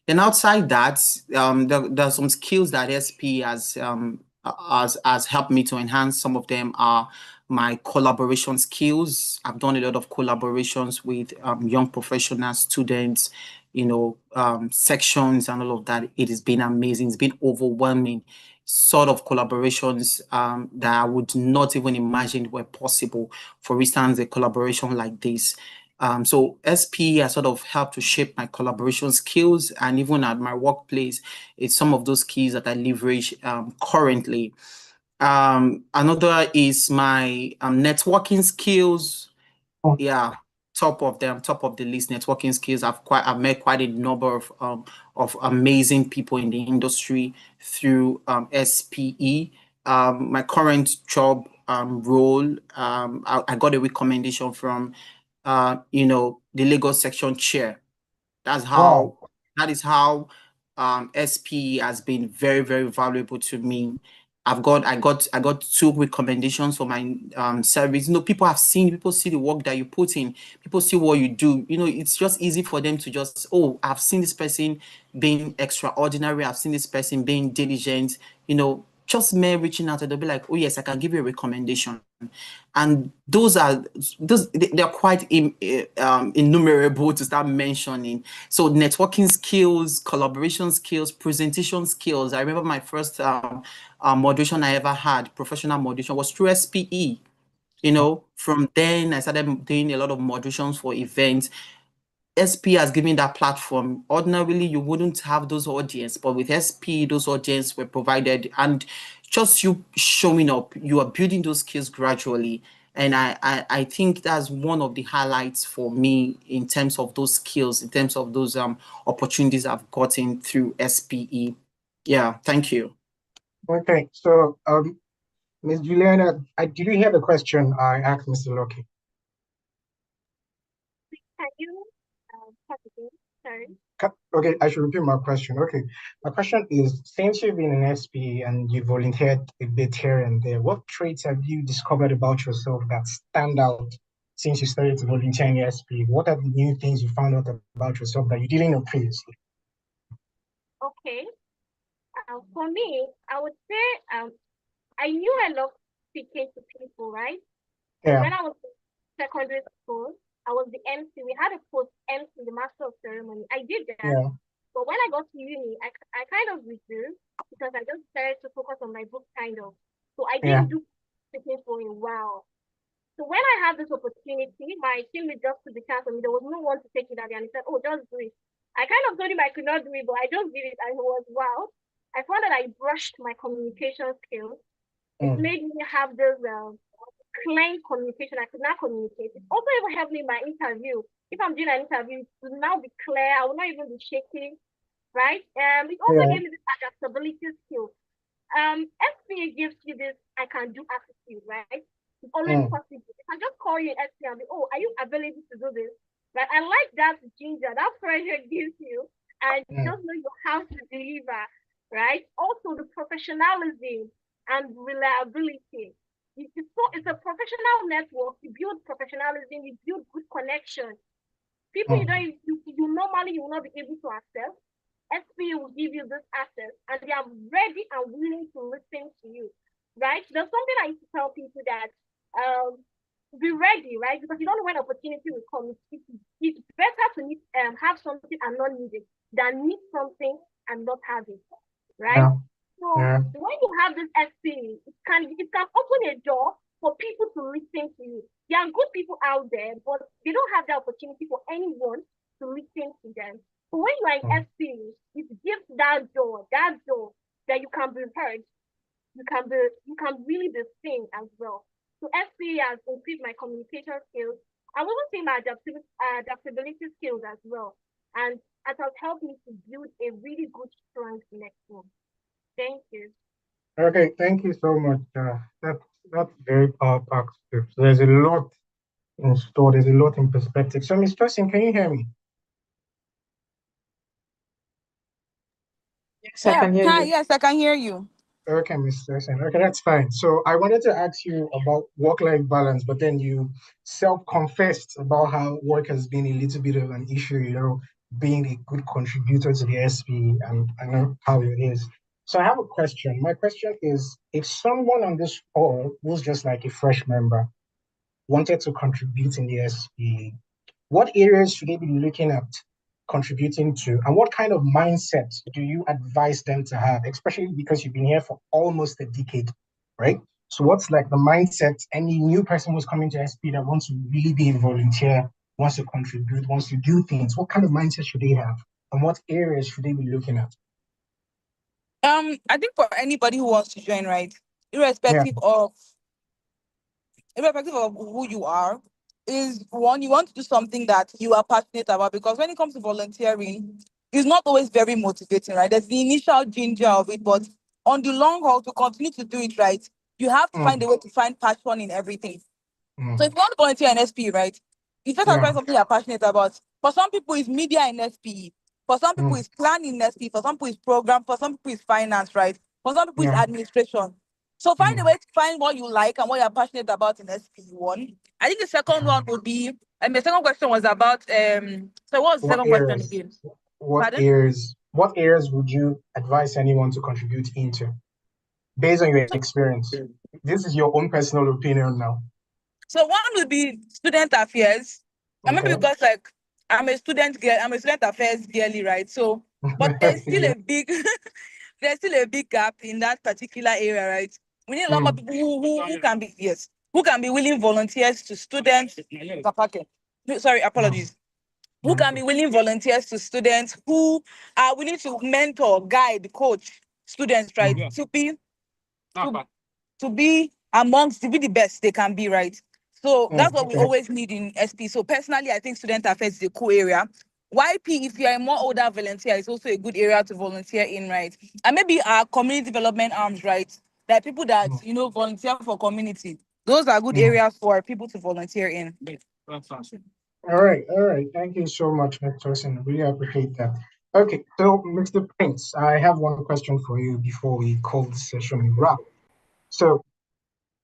Then outside that, there are some skills that SP has helped me to enhance. Some of them are my collaboration skills. I've done a lot of collaborations with young professional students, sections and all of that. It has been amazing. It's been overwhelming sort of collaborations that I would not even imagine were possible. For instance, a collaboration like this. So SP has sort of helped to shape my collaboration skills, and even at my workplace, it's some of those skills that I leverage currently. Another is my networking skills. Yeah, top of the list. Networking skills. I've met quite a number of amazing people in the industry through SPE. My current job role, I got a recommendation from the Lagos section chair. That is how SP has been very, very valuable to me. I got 2 recommendations for my service. People see the work that you put in, people see what you do. It's just easy for them to just, oh, I've seen this person being extraordinary, I've seen this person being diligent, just mere reaching out, and they'll be like, oh yes, I can give you a recommendation. And they're quite innumerable to start mentioning. So networking skills, collaboration skills, presentation skills. I remember my first moderation I ever had, professional moderation, was through SPE. From then I started doing a lot of moderations for events. SP has given that platform. Ordinarily, you wouldn't have those audience, but with SP, those audience were provided, and just you showing up, you are building those skills gradually. And I think that's one of the highlights for me in terms of those skills, in terms of those opportunities I've gotten through SPE. Yeah, thank you. Okay, so Ms. Juliana, did you hear the question I asked Mr. Lucky? Can you start again? Sorry. Okay, I should repeat my question. Okay, my question is, since you've been in SPE and you volunteered a bit here and there, what traits have you discovered about yourself that stand out since you started to volunteer in the SPE? What are the new things you found out about yourself that you didn't know previously? Okay. For me, I would say I knew I loved speaking to people, right? So Yeah, when I was in secondary school, I was the MC. We had a post MC, the Master of Ceremony. I did that. yeah, But when I got to uni, I kind of withdrew because I just started to focus on my book, kind of. So I yeah, didn't do speaking for a while. So when I had this opportunity, my teammate just took the chance on me. There was no one to take it at the end. He said, "Oh, just do it." I kind of told him I could not do it, but I just did it, and it was wow. I found that I brushed my communication skills. It mm, made me have this clean communication. I could not communicate. It also even helped me in my interview. If I'm doing an interview, it will now be clear. I will not even be shaking, right? It also yeah, gave me this adaptability skill. SPA gives you this I can do attitude, right? It's always mm, possible. If I just call you in SPA and be, oh, are you available to do this? But I like that ginger, that pressure gives you, and you mm, just know you have to deliver, right? Also the professionalism and reliability. It's a professional network. You build professionalism, you build good connection. People you mm, don't you normally you will not be able to access. SPA will give you this access and they are ready and willing to listen to you. Right? There's something I used to tell people that be ready, right? Because you don't know when opportunity will come. It's better to have something and not need it than need something and not have it. Right? yeah, So yeah, when you have this experience, it can open a door for people to listen to you. There are good people out there, but they don't have the opportunity for anyone to listen to them. So when you are in mm. experience, it gives that door that you can be heard, you can really be seen as well. So SPA has increased my communication skills. I will also say my adaptability skills as well. And it has helped me to build a really good, strong network. Thank you. Okay, thank you so much. That's very power-packed. So there's a lot in store, there's a lot in perspective. So, Miss Tosin, can you hear me? Yes, I can hear Hi, you. yes, I can hear you. Okay, Miss Tosin. Okay, that's fine. So I wanted to ask you about work-life balance, but then you self-confessed about how work has been a little bit of an issue, being a good contributor to the SP, and I know how it is. So I have a question. My question is, if someone on this call who's just like a fresh member wanted to contribute in the SP, what areas should they be looking at contributing to? And what kind of mindset do you advise them to have, especially because you've been here for almost a decade, right? So what's like the mindset any new person who's coming to SP that wants to really be a volunteer, wants to contribute, wants to do things, what kind of mindset should they have? And what areas should they be looking at? I think for anybody who wants to join, right, Yeah. irrespective of irrespective of who you are, is one, you want to do something that you are passionate about, because when it comes to volunteering, it's not always very motivating, right? There's the initial ginger of it, but on the long haul, to continue to do it right, you have to find Mm, a way to find passion in everything. So mm, if you want to volunteer in SPE, right, you first have to yeah. find something you're passionate about. For some people, it's media in SPE. For some people, Mm, it's planning in SPE. For some people, it's program. For some people, it's finance, right? For some people, it's yeah. administration. So find a Mm, way to find what you like and what you're passionate about in SPE one. I think the second yeah. one would be, and the second question was about, so what was the What second question areas? again? What Pardon? areas? What areas would you advise anyone to contribute into, based on your experience? This is your own personal opinion now. So one would be student affairs. And maybe Okay. because like I'm a student girl, I'm a student affairs girly, right? So, but there's still Yeah. a big there's still a big gap in that particular area, right? We need a lot more Mm, people who can be, yes, who can be willing volunteers to students. Papake. Sorry, mm, apologies. Who mm, can be willing volunteers to students, who are willing to mentor, guide, coach students, right? mm, To, to be amongst, to be the best they can be, right? So that's what we okay. always need in SP. So personally, I think student affairs is a cool area. YP, if you're a more older volunteer, is also a good area to volunteer in, right? And maybe our community development arms, right? Like people that, Mm, volunteer for community. Those are good mm, areas for people to volunteer in. All right, all right. Thank you so much, Mr. Tosin. Really appreciate that. Okay, so Mr. Prince, I have one question for you before we call this session a wrap. So,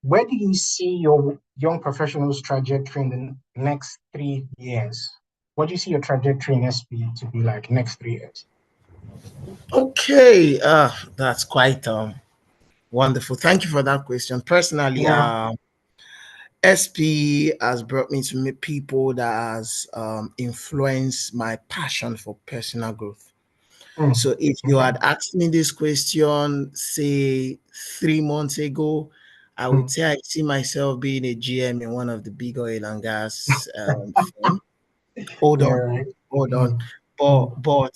where do you see your young professionals' trajectory in the next 3 years? What do you see your trajectory in SPE to be like next 3 years? Okay, that's quite wonderful. Thank you for that question. Personally, Yeah. SP has brought me to meet people that has influenced my passion for personal growth. Mm, So if you okay. had asked me this question, say 3 months ago, I would Mm, say I see myself being a GM in one of the big oil and gas firm. Hold yeah, on, right. hold on. Mm, mm, But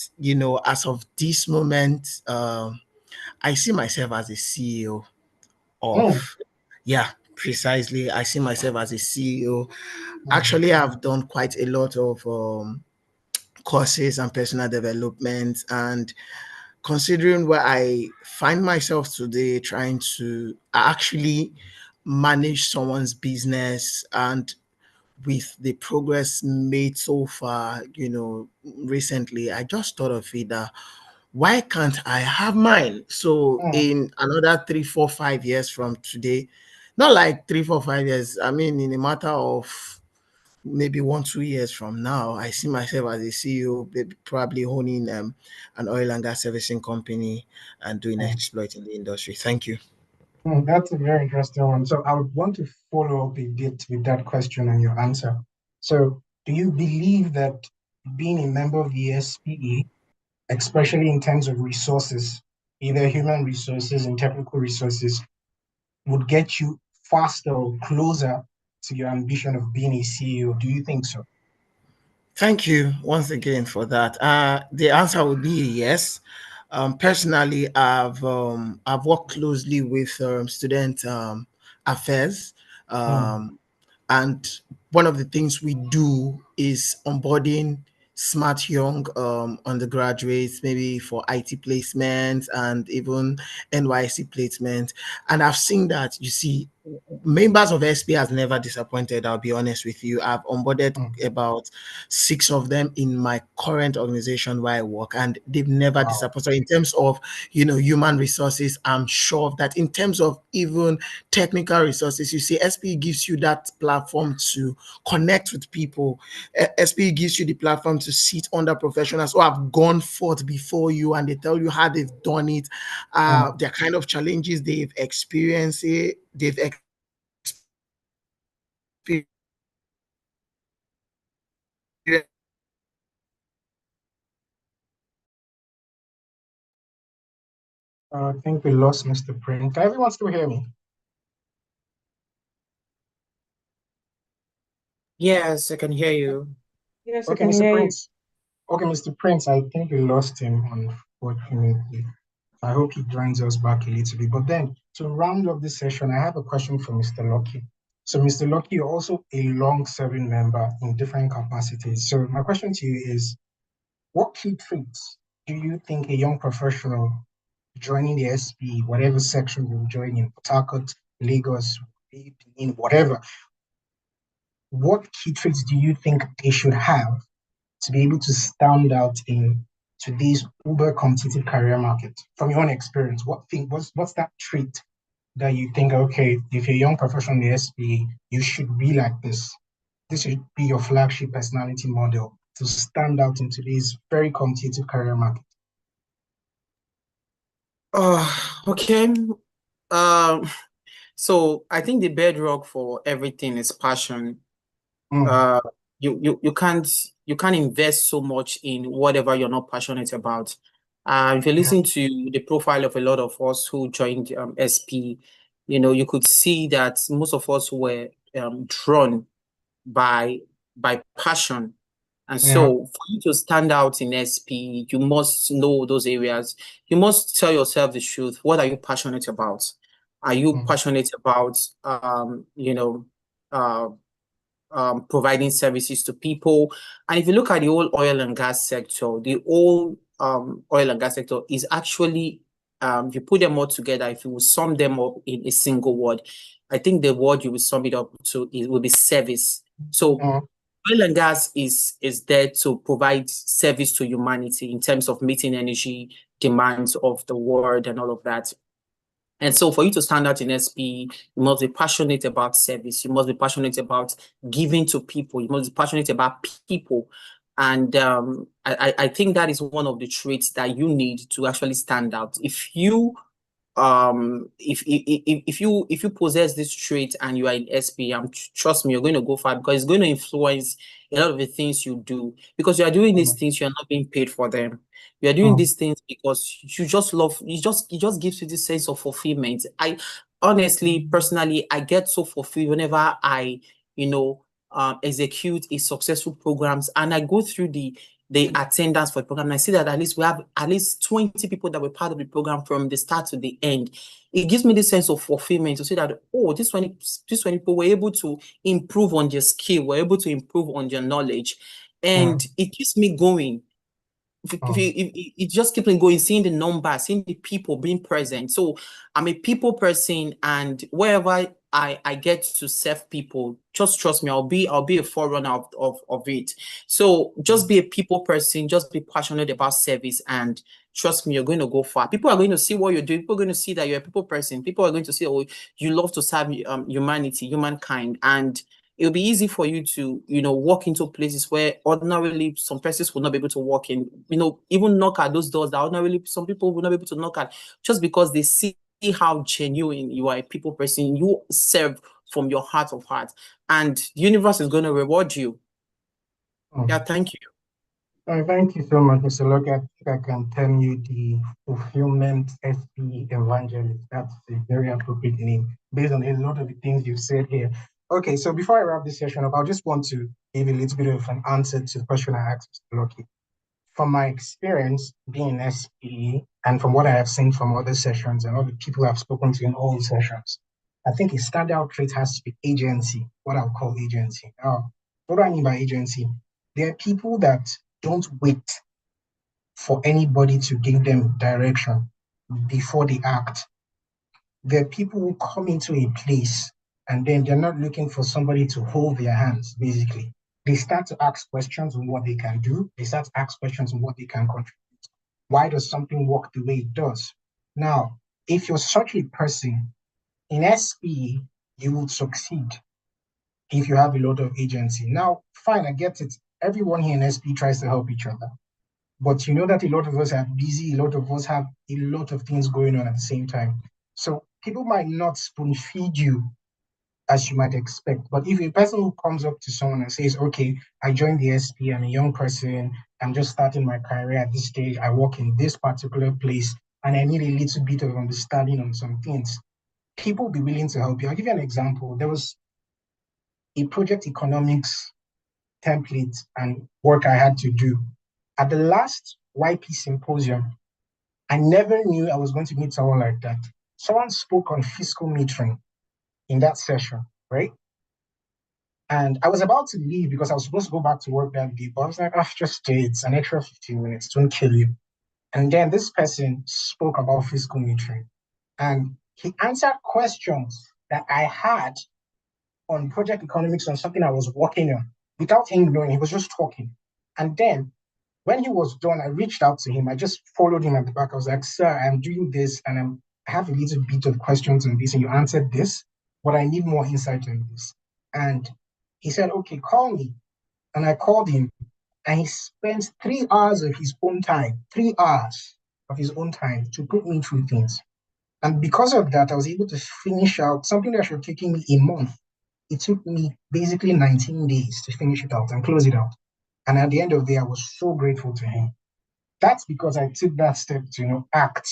as of this moment, I see myself as a CEO mm, of, yeah, precisely. I see myself as a CEO. mm, Actually, I've done quite a lot of courses and personal development, and considering where I find myself today, trying to actually manage someone's business, and with the progress made so far, recently, I just thought of it that why can't I have mine? So mm. in another 3, 4, 5 years from today, not like 3, 4, 5 years, I mean, in a matter of maybe 1, 2 years from now, I see myself as a CEO, probably owning an oil and gas servicing company and doing Mm. exploit in the industry. Thank you. That's a very interesting one. So I would want to follow up a bit with that question and your answer. So do you believe that being a member of the SPE, especially in terms of resources, either human resources and technical resources, would get you faster or closer to your ambition of being a CEO? Do you think so? Thank you once again for that. The answer would be yes. Personally, I've worked closely with student affairs, Mm, um, and one of the things we do is onboarding smart young undergraduates, maybe for IT placements and even NYC placements. And I've seen that, you see, members of SP has never disappointed. I'll be honest with you. I've onboarded mm. about 6 of them in my current organization where I work, and they've never Wow. disappointed. So in terms of human resources, I'm sure of that. In terms of even technical resources, you see, SPE gives you that platform to connect with people. SPE gives you the platform to sit under professionals who have gone forth before you, and they tell you how they've done it, Mm. their kind of challenges they've experienced, I think we lost Mr. Prince. Can everyone still hear me? Yes, I can hear you. Yes, I Okay, can Mr. hear you. Prince. Okay, Mr. Prince, I think we lost him, unfortunately. I hope he joins us back a little bit. But then, to round up this session, I have a question for Mr. Lucky. So, Mr. Lucky, you're also a long-serving member in different capacities. So, my question to you is, what key traits do you think a young professional joining the SB, whatever section you're joining, Port Harcourt, Lagos, in whatever, what key traits do you think they should have to be able to stand out in today's uber competitive career market? From your own experience, what's that trait that you think, okay, if you're a young professional in the SBA, you should be like this? This should be your flagship personality model to stand out in today's very competitive career market. Okay. Um, so I think the bedrock for everything is passion. Mm, Uh, you can't invest so much in whatever you're not passionate about. If you yeah, listen to the profile of a lot of us who joined SP, you could see that most of us were drawn by passion. And yeah, so for you to stand out in SP, you must know those areas. You must tell yourself the truth. What are you passionate about? Are you mm, passionate about uh, providing services to people? And if you look at the whole oil and gas sector, the whole oil and gas sector is actually, if you put them all together, if you will sum them up in a single word, I think the word you will sum it up to, it will be service. So mm, oil and gas is there to provide service to humanity in terms of meeting energy demands of the world and all of that. And so for you to stand out in SPE, you must be passionate about service. You must be passionate about giving to people. You must be passionate about people. And I think that is one of the traits that you need to actually stand out. If you if you possess this trait and you are in SPE, trust me, you're going to go far, because it's going to influence a lot of the things you do, because you are doing these things, you are not being paid for them. You are doing these things because you just love, it just gives you this sense of fulfillment. I honestly, personally, I get so fulfilled whenever I, execute a successful programs and I go through the attendance for the program. And I see that at least we have at least 20 people that were part of the program from the start to the end. It gives me this sense of fulfillment to see that, oh, this 20 people were able to improve on their skill, were able to improve on their knowledge. And it keeps me going. It just keeps me going, seeing the numbers, seeing the people being present. So I'm a people person, and wherever I get to serve people, just trust me, I'll be a forerunner of it. So just be a people person, just be passionate about service, and trust me, you're going to go far. People are going to see what you're doing. People are going to see that you're a people person. People are going to see, oh, you love to serve humanity, humankind, and it'll be easy for you to, walk into places where ordinarily some persons will not be able to walk in, even knock at those doors that ordinarily some people will not be able to knock at, just because they see how genuine you are a people person. You serve from your heart of hearts, and the universe is going to reward you. Yeah, thank you. Thank you so much, Mr. Lucky. I think I can term you the fulfillment SPE evangelist. That's a very appropriate name based on a lot of the things you've said here. Okay, so before I wrap this session up, I just want to give a little bit of an answer to the question I asked Mr. Lucky. From my experience being in SPE and from what I have seen from other sessions and all the people I've spoken to in all the sessions, I think a standout trait has to be agency, what I'll call agency. Now, what do I mean by agency? There are people that don't wait for anybody to give them direction before they act. There are people who come into a place and then they're not looking for somebody to hold their hands, basically. They start to ask questions on what they can do. They start to ask questions on what they can contribute. Why does something work the way it does? Now, if you're such a person, in SPE, you will succeed if you have a lot of agency. Now, fine, I get it. Everyone here in SPE tries to help each other. But you know that a lot of us are busy, a lot of us have a lot of things going on at the same time. So people might not spoon feed you as you might expect. But if a person who comes up to someone and says, okay, I joined the SPE, I'm a young person, I'm just starting my career at this stage, I work in this particular place, and I need a little bit of understanding on some things, people will be willing to help you. I'll give you an example. There was a project economics template and work I had to do. At the last YP symposium, I never knew I was going to meet someone like that. Someone spoke on fiscal metering in that session, right? And I was about to leave because I was supposed to go back to work that day, but I was like, oh, just stay, it's an extra 15 minutes, don't kill you. And then this person spoke about fiscal metering. And he answered questions that I had on project economics on something I was working on without him knowing. He was just talking. And then when he was done, I reached out to him. I just followed him at the back. I was like, sir, I'm doing this and I have a little bit of questions on this and you answered this, but I need more insight on this. And he said, okay, call me. And I called him and he spent 3 hours of his own time, 3 hours of his own time to put me through things. And because of that, I was able to finish out something that should have taken me a month. It took me basically 19 days to finish it out and close it out. And at the end of the day, I was so grateful to him. That's because I took that step to, act.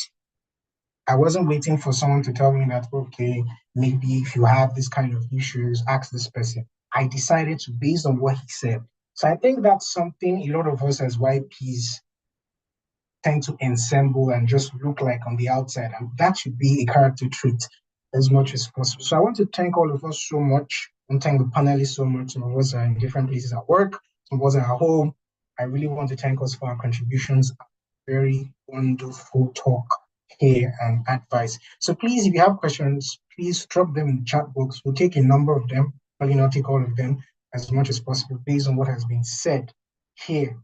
I wasn't waiting for someone to tell me that, okay, maybe if you have this kind of issues, ask this person. I decided to, based on what he said. So I think that's something a lot of us as YPs tend to ensemble and just look like on the outside. And that should be a character trait as much as possible. So I want to thank all of us so much and thank the panelists so much. Some of us are in different places at work, some of us are at home. I really want to thank us for our contributions. Very wonderful talk here and advice. So please, if you have questions, please drop them in the chat box. We'll take a number of them, probably not take all of them. as much as possible based on what has been said here.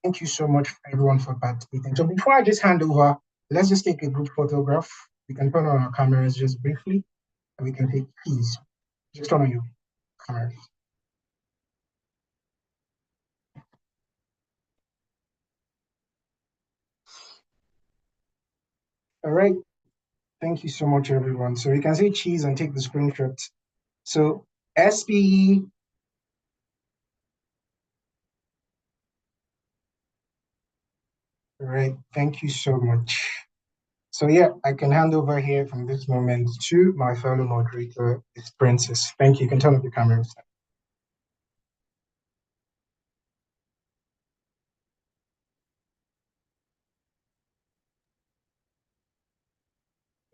Thank you so much, everyone, for participating. So before I just hand over, let's just take a group photograph. We can turn on our cameras just briefly, and we can take, please, just turn on your cameras. All right. Thank you so much, everyone. So you can say cheese and take the screenshot. So SPE. All right. Thank you so much. So yeah, I can hand over here from this moment to my fellow moderator, it's Princess. Thank you. You can turn off your cameras.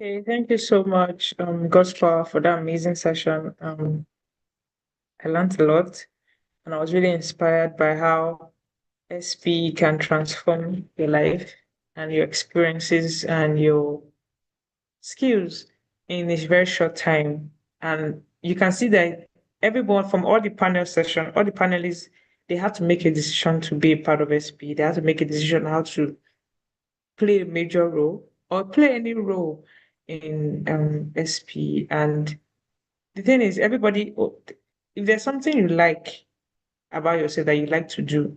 Okay, thank you so much, Gospa, for that amazing session. I learned a lot, and I was really inspired by how SP can transform your life and your experiences and your skills in a very short time. And you can see that everyone from all the panel session, all the panelists, they have to make a decision to be a part of SP. They have to make a decision how to play a major role or play any role in SP. And the thing is, everybody, if there's something you like about yourself that you like to do,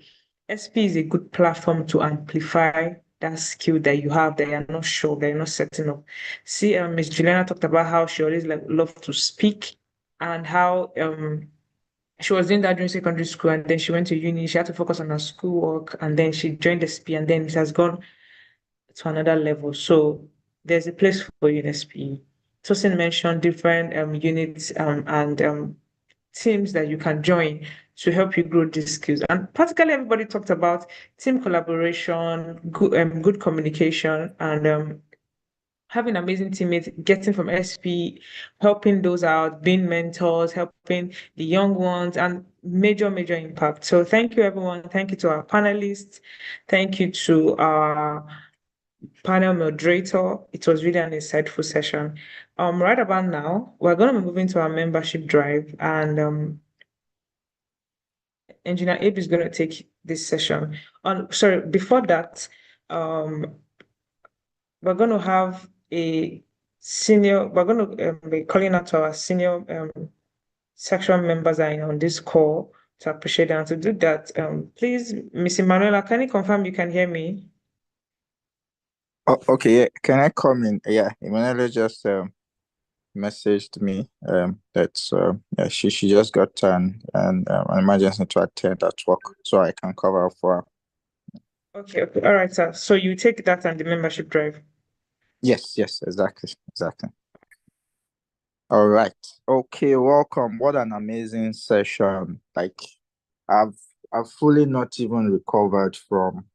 SP is a good platform to amplify that skill that you have that you're not sure, that you're not setting up. See, Miss Juliana talked about how she always like loved to speak and how she was doing that during secondary school and then she went to uni. She had to focus on her schoolwork and then she joined SP and then it has gone to another level. So there's a place for you in SPE. Tosin mentioned different units and teams that you can join to help you grow these skills. And practically everybody talked about team collaboration, good communication, and having amazing teammates, getting from SP, helping those out, being mentors, helping the young ones, and major impact. So thank you, everyone. Thank you to our panelists. Thank you to our panel moderator. It was really an insightful session. Right about now, we're going to be moving to our membership drive, and Engineer Abe is going to take this session. Sorry, before that, we're going to have a senior, we're going to be calling out to our senior section members are on this call to appreciate them. And to do that, please, Miss Emanuela, can you confirm you can hear me? Oh, okay, yeah. Can I come in? Yeah, Emmanuel just messaged me that yeah, she just got an emergency to attend at work, so I can cover for her. Okay, all right, sir. So you take that and the membership drive. Yes, exactly. All right. Okay, welcome. What an amazing session. Like I've fully not even recovered from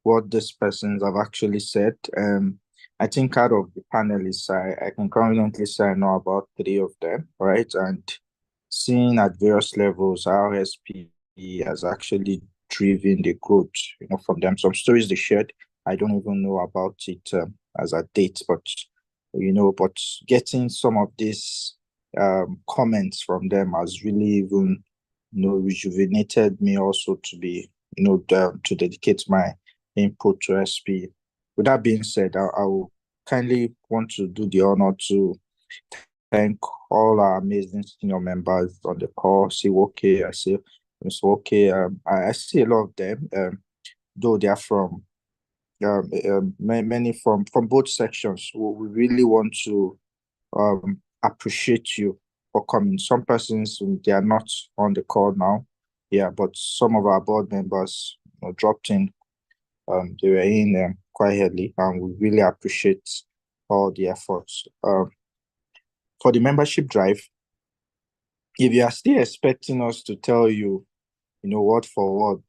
what these persons have actually said. I think out of the panelists, I can confidently say I know about 3 of them, right? And seeing at various levels how SPE has actually driven the growth, from them. Some stories they shared, I don't even know about it as a date, but getting some of these comments from them has really even rejuvenated me also to be to dedicate my input to SP. With that being said, I will kindly want to do the honor to thank all our amazing senior members on the call. See, okay, I see Mr. Okay. I see a lot of them, though they are from many from both sections. We really want to appreciate you for coming. Some persons, they are not on the call now, yeah, but some of our board members dropped in. They were in quite early, and we really appreciate all the efforts. For the membership drive, if you are still expecting us to tell you, word for word,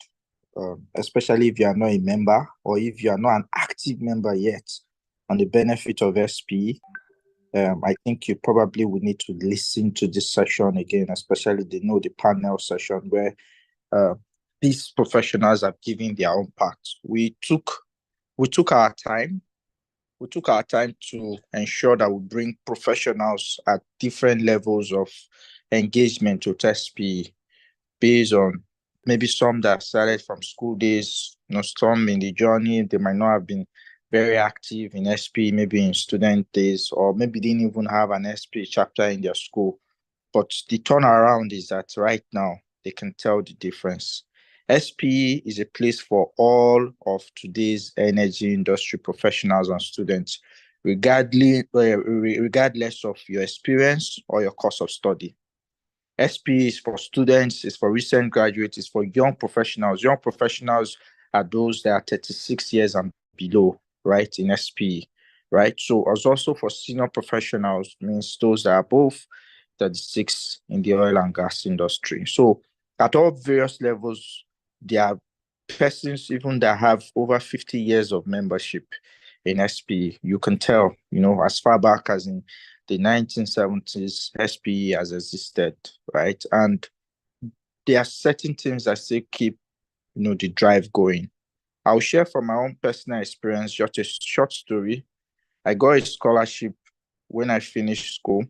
especially if you are not a member or if you are not an active member yet on the benefit of SPE, I think you probably will need to listen to this session again, especially the panel session where these professionals are giving their own part. We took our time. We took our time to ensure that we bring professionals at different levels of engagement with SPE based on maybe some that started from school days, some in the journey, they might not have been very active in SPE, maybe in student days, or maybe didn't even have an SPE chapter in their school. But the turnaround is that right now they can tell the difference. SPE is a place for all of today's energy industry professionals and students, regardless of your experience or your course of study. SPE is for students, it's for recent graduates, it's for young professionals. Young professionals are those that are 36 years and below, right, in SPE, right? So it's also for senior professionals, means those that are above 36 in the oil and gas industry. So at all various levels, there are persons even that have over 50 years of membership in SPE. You can tell, as far back as in the 1970s, SPE has existed, right? And there are certain things that still keep, the drive going. I'll share from my own personal experience just a short story. I got a scholarship when I finished school.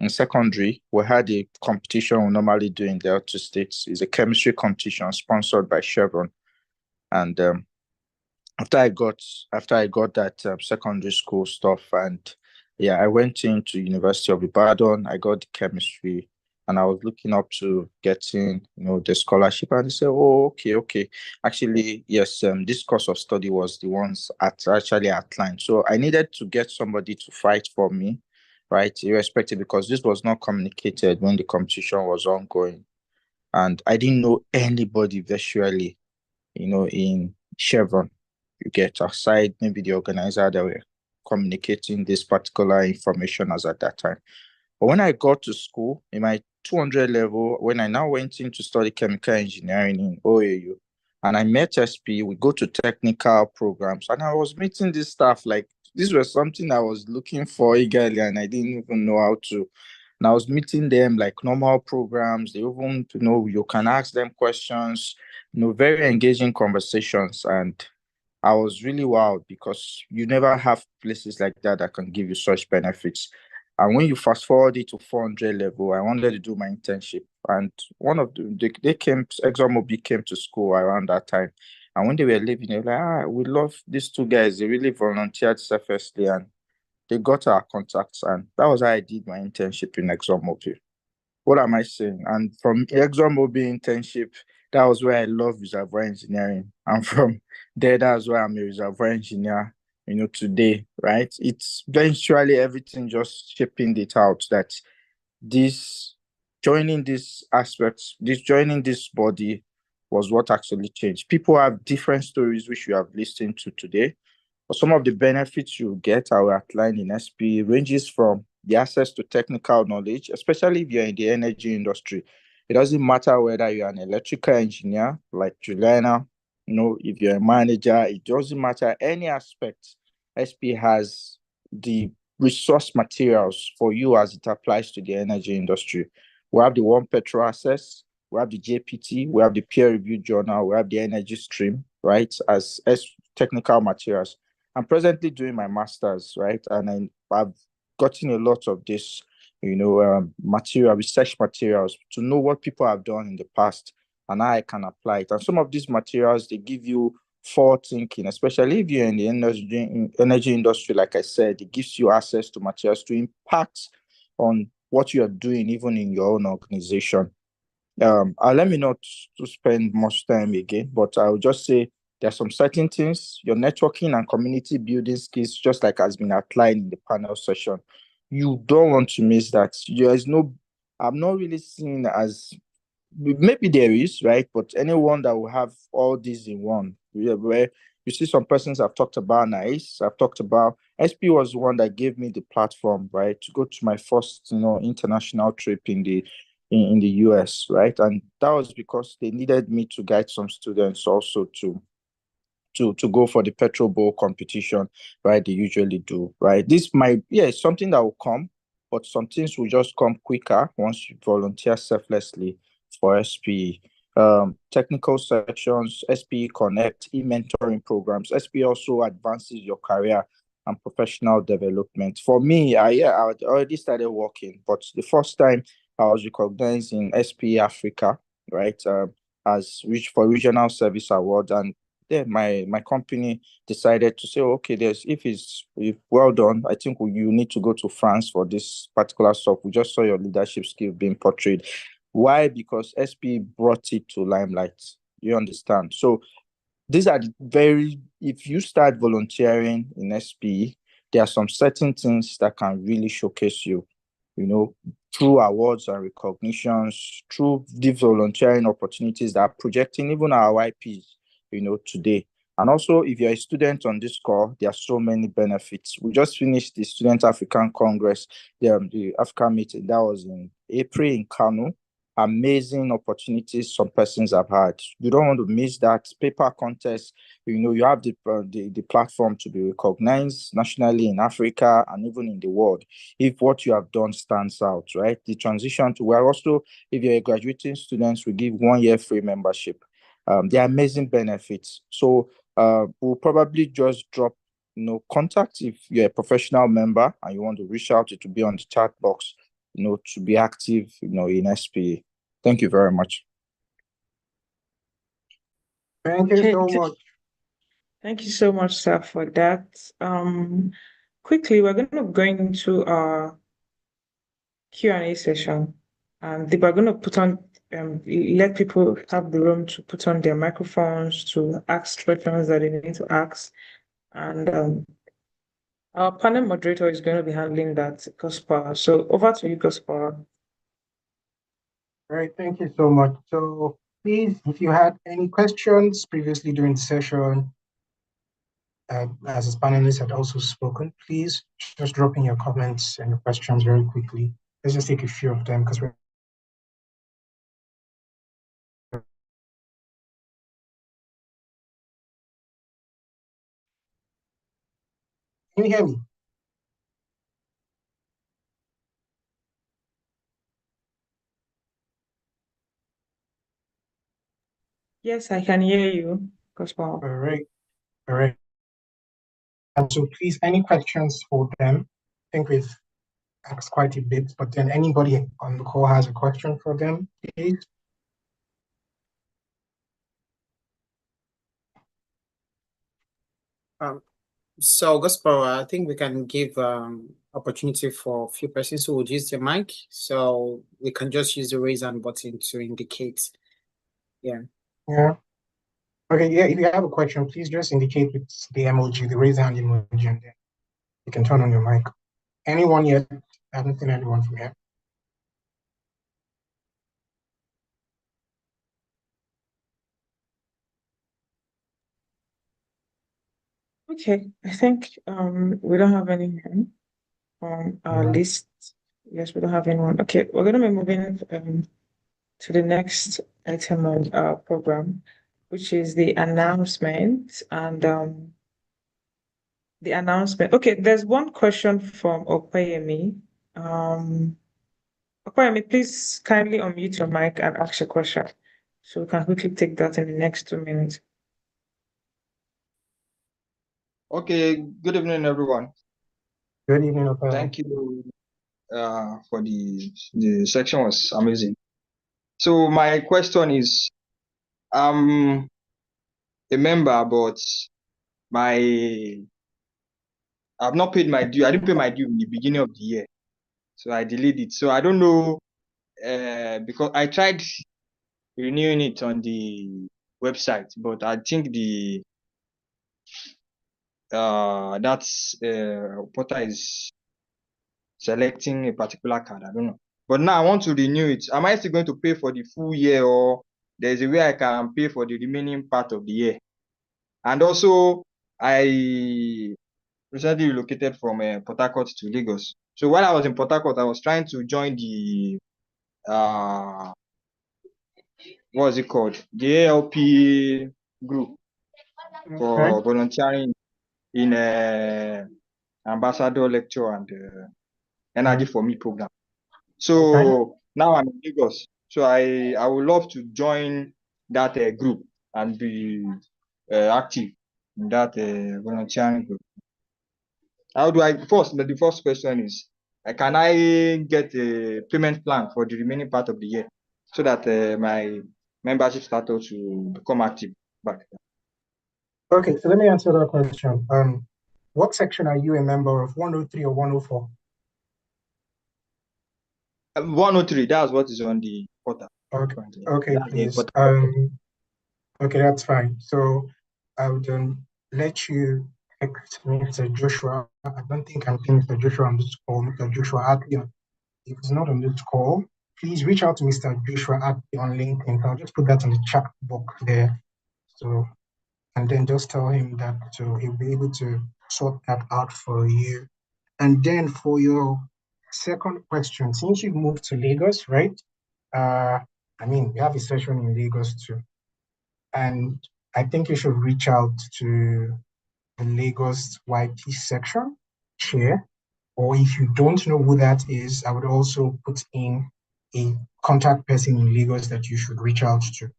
In secondary, we had a competition we normally do in Delta States. It's a chemistry competition sponsored by Chevron. And after I got that secondary school stuff, and I went into University of Ibadan. I got the chemistry, and I was looking up to getting the scholarship, and they said, "Oh, okay. Actually, yes, this course of study was the ones actually outlined. So I needed to get somebody to fight for me, right? Irrespective, because this was not communicated when the competition was ongoing, and I didn't know anybody virtually, in Chevron. You get aside maybe the organizer that were communicating this particular information as at that time. But when I got to school in my 200 level, when I now went in to study chemical engineering in OAU, and I met SPE, we go to technical programs, and I was meeting this stuff like this was something I was looking for eagerly, and I didn't even know how to. And I was meeting them like normal programs. They even, you can ask them questions, very engaging conversations. And I was really wowed because you never have places like that can give you such benefits. And when you fast forward it to 400 level, I wanted to do my internship. And one of they came, ExxonMobil came to school around that time. And when they were leaving, they were like, we love these two guys. They really volunteered selflessly and they got our contacts. And that was how I did my internship in ExxonMobil. What am I saying? And from ExxonMobil internship, that was where I love reservoir engineering. And from there, that's why I'm a reservoir engineer, today, right? It's eventually everything just shaping it out that this joining this aspects, joining this body was what actually changed. People have different stories which you have listened to today. But some of the benefits you get are outlined in SPE ranges from the access to technical knowledge, especially if you're in the energy industry. It doesn't matter whether you're an electrical engineer like Juliana, if you're a manager, it doesn't matter any aspect. SPE has the resource materials for you as it applies to the energy industry. We have the One Petro Access, we have the JPT, we have the peer review journal, we have the energy stream, right, as technical materials. I'm presently doing my master's, right? And I've gotten a lot of this, research materials to know what people have done in the past and how I can apply it. And some of these materials, they give you forward thinking, especially if you're in the energy industry, like I said, it gives you access to materials to impact on what you're doing, even in your own organization. I'll let me not to spend much time again, but I'll just say there are some certain things, your networking and community building skills, just like has been outlined in the panel session. You don't want to miss that. I'm not really seeing as, maybe there is, right? But anyone that will have all these in one, where you see some persons I've talked about NICE, I've talked about, SP was the one that gave me the platform, right, to go to my first, international trip in the US, right? And that was because they needed me to guide some students also to go for the petrol bowl competition, right? They usually do, right? This might, it's something that will come, but some things will just come quicker once you volunteer selflessly for SPE. Technical sections, SPE Connect, e-mentoring programs. SPE also advances your career and professional development. For me, I already started working, but the first time I was recognized in SPE Africa, right? As for regional service award, and then my company decided to say, okay, if well done, I think you need to go to France for this particular stuff. We just saw your leadership skill being portrayed. Why? Because SPE brought it to limelight. You understand? So these are if you start volunteering in SPE, there are some certain things that can really showcase you, through awards and recognitions, through the volunteering opportunities that are projecting even our YPs, today. And also, if you're a student on this call, there are so many benefits. We just finished the Student African Congress, the African meeting that was in April in Kano. Amazing opportunities some persons have had. You don't want to miss that paper contest. You have the platform to be recognized nationally in Africa and even in the world if what you have done stands out, right? The transition to where also, if you're a graduating student, we give 1 year free membership. There are amazing benefits. So we'll probably just drop contact if you're a professional member and you want to reach out to be on the chat box, to be active, in SPE. Thank you very much. Thank you so much. Thank you so much, sir, for that. Quickly, we're going to go into our Q&A session, and we're going to put on, let people have the room to put on their microphones to ask questions that they need to ask. And our panel moderator is going to be handling that, Gospel. So over to you, Gospel. All right, thank you so much. So please, if you had any questions previously during the session, as his panelists had also spoken, please just drop in your comments and your questions very quickly. Let's just take a few of them because we're Can you hear me? Yes, I can hear you, Gospel. All right. All right. And so please, any questions for them? I think we've asked quite a bit, but then anybody on the call has a question for them, please? So, Gospel, I think we can give opportunity for a few persons who would use their mic. So we can just use the raise hand button to indicate. Yeah. Yeah. Okay, yeah, if you have a question, please just indicate with the emoji, the raise hand emoji, and then you can turn on your mic. Anyone yet? I haven't seen anyone from here. Okay, I think we don't have any on our Yeah. list. Yes, we don't have anyone. Okay, we're gonna be moving to the next item on our program, which is the announcement. And the announcement. Okay, there's one question from Opeyemi. Opeyemi, please kindly unmute your mic and ask your question. So we can quickly take that in the next 2 minutes. Okay, good evening, everyone. Good evening, Opeyemi. Thank you for the section was amazing. So my question is, I'm a member, but I've not paid my due. I didn't pay my due in the beginning of the year, so I delayed it. So I don't know because I tried renewing it on the website, but I think the portal is selecting a particular card. I don't know. But now I want to renew it. Am I still going to pay for the full year, or there's a way I can pay for the remaining part of the year? And also, I recently relocated from Port Harcourt to Lagos. So while I was in Port Harcourt, I was trying to join the what is it called? The ALP group for volunteering in ambassador lecture and energy for me program. So now I'm in Lagos. So I would love to join that group and be active in that volunteering group. How do I the first question is can I get a payment plan for the remaining part of the year so that my membership status will become active back? Okay, so let me answer that question. What section are you a member of, 103 or 104? 103, that's what is on the portal. Okay, currently. okay, That's the please. portal. Okay, that's fine. So I would let you text Mr. Joshua. I don't think I'm seeing Mr. Joshua on this call. Mr. Joshua Atley, if he's not on this call, please reach out to Mr. Joshua Atley on LinkedIn. I'll just put that in the chat box there. So, and then just tell him that so he'll be able to sort that out for you. And then for your second question, since you've moved to Lagos, right? I mean, we have a session in Lagos too. And I think you should reach out to the Lagos YP section chair. Or if you don't know who that is, I would also put in a contact person in Lagos that you should reach out to,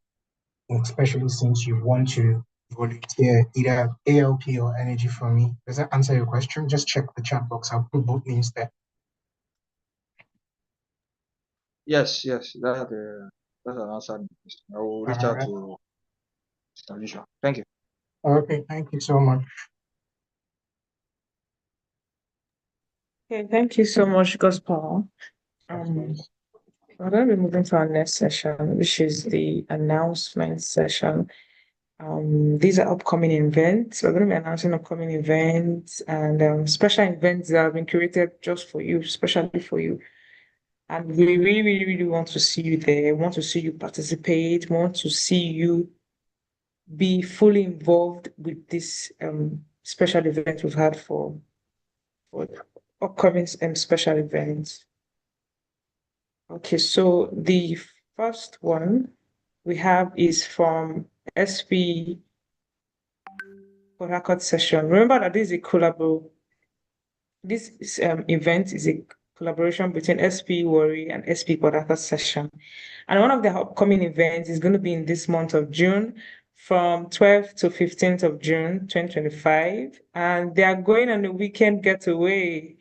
especially since you want to volunteer either ALP or energy for me. Does that answer your question? Just check the chat box. I'll put both names there. Yes, that's an answer. I will reach out Alright. to Mr. Joshua. Thank you. Okay, thank you so much. Okay, thank you so much, Gospel. We're going to be moving to our next session, which is the announcement session. These are upcoming events. We're going to be announcing upcoming events and special events that have been curated just for you, especially for you. And we really, really, really want to see you there. We want to see you participate. We want to see you be fully involved with this special event we've had for upcoming special events. Okay, so the first one we have is from SP Port Harcourt session. Remember that this is a this event is a collaboration between SP Worry and SP Port Harcourt session. And one of the upcoming events is going to be in this month of June from 12th to 15th of June 2025. And they are going on a weekend getaway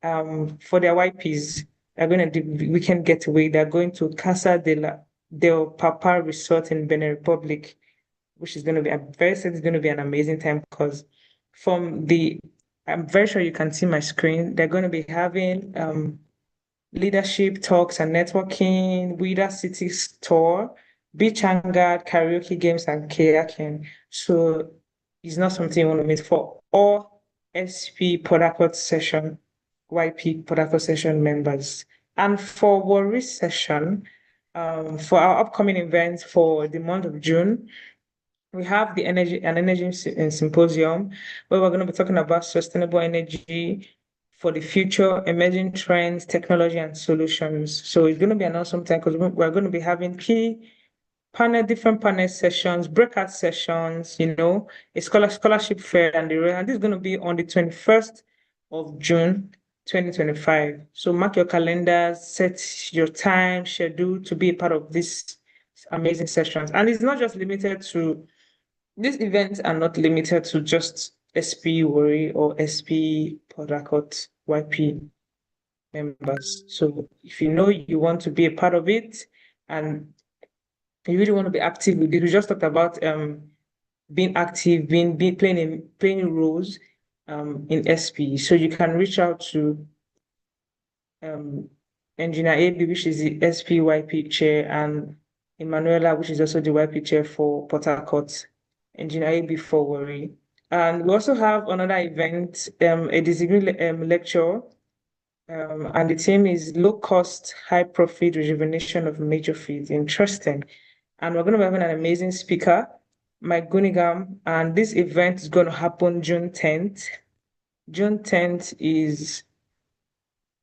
for their YPs. They're going to do weekend getaway. They're going to Casa del Papa Resort in Benin Republic, which is going to be, I'm very certain it's going to be an amazing time because I'm very sure you can see my screen. They're going to be having leadership talks and networking, Wida City tour, beach hangout, karaoke games, and kayaking. So it's not something you want to miss for all SP Port Harcourt session, YP Port Harcourt session members. And for Warri session, for our upcoming events for the month of June, we have the energy symposium where we're going to be talking about sustainable energy for the future, emerging trends, technology, and solutions. So it's going to be an awesome time because we're going to be having different panel sessions, breakout sessions, a scholarship fair, and this is going to be on the 21st of June, 2025. So mark your calendars, set your time, schedule to be a part of these amazing sessions. And it's not just limited to these events are not limited to just SP Worry or SP Port Harcourt YP members. So if you know you want to be a part of it and you really want to be active with it, we just talked about being active, being playing roles in SP. So you can reach out to Engineer AB, which is the SPYP chair, and Emanuela, which is also the YP chair for Port Harcourt, Engineer AB for Worry. And we also have another event, a degree lecture, and the theme is low cost, high profit rejuvenation of major fields. Interesting. And we're going to be having an amazing speaker, Mike Gunigam, and this event is going to happen June 10th. June 10th is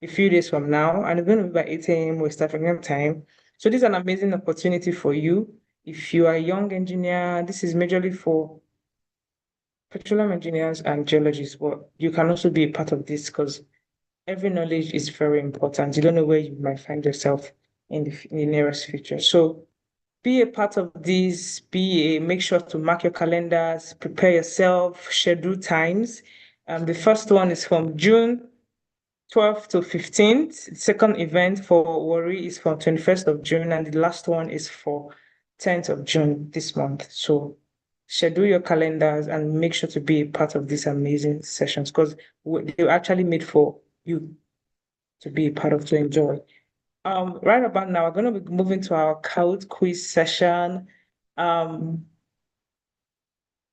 a few days from now, and it's going to be by 8 a.m. West African time. So this is an amazing opportunity for you. If you are a young engineer, this is majorly for petroleum engineers and geologists, but you can also be a part of this because every knowledge is very important. You don't know where you might find yourself in the nearest future. So be a part of this, make sure to mark your calendars, prepare yourself, schedule times. The first one is from June 12th to 15th. The second event for Worry is for 21st of June, and the last one is for 10th of June this month. So schedule your calendars and make sure to be a part of these amazing sessions because they're actually made for you to be a part of, to enjoy. Right about now, we're going to be moving to our Kahoot quiz session.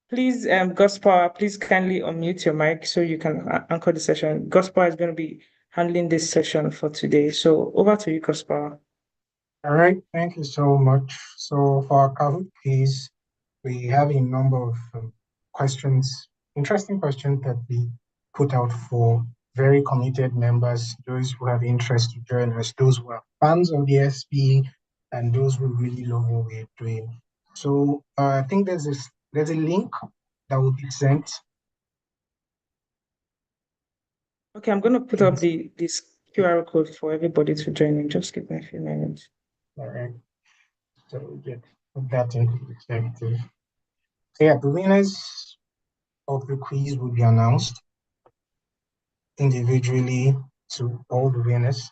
Please, Gospel, please kindly unmute your mic so you can anchor the session. Gospel is going to be handling this session for today. So over to you, Gospel. All right, thank you so much. So for our Kahoot quiz, we have a number of questions, interesting questions that we put out for very committed members, those who have interest to join us, those who are fans of the SPE, and those who really love what we're doing. So I think there's a link that will be sent. Okay, I'm going to put up this QR code for everybody to join in. Just give me a few minutes. All right. So we get put that into perspective. So yeah, the winners of the quiz will be announced individually to all the winners.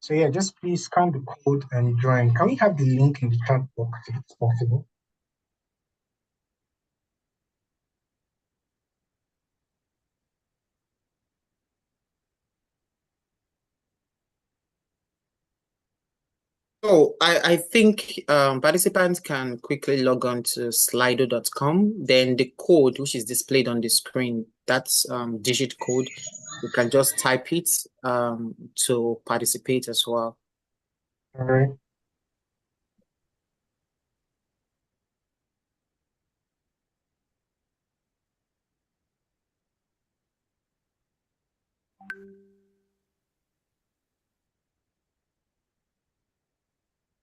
So yeah, just please scan the code and join. Can we have the link in the chat box if it's possible? So I think participants can quickly log on to slido.com. Then the code, which is displayed on the screen, that's digit code. You can just type it to participate as well. All right.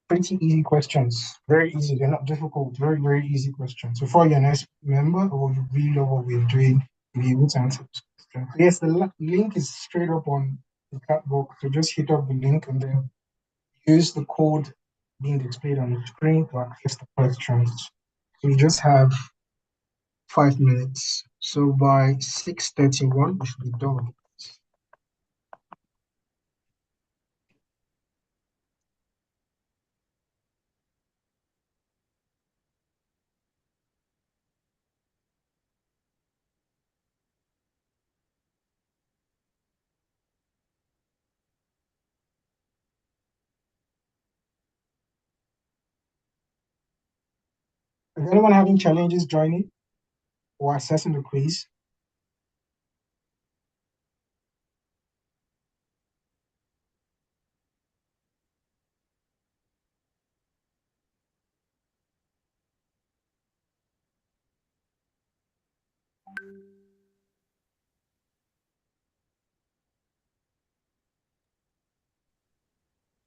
Pretty easy questions. Very easy. They're not difficult. Very, very easy questions. So for your next member or you really love what we're doing, you'll be able to answer this question. Yes, the link is straight up on the chat box. So just hit up the link and then use the code being displayed on the screen to access the questions. So we just have 5 minutes. So by 6:31, we should be done. Is anyone having challenges joining or accessing the quiz?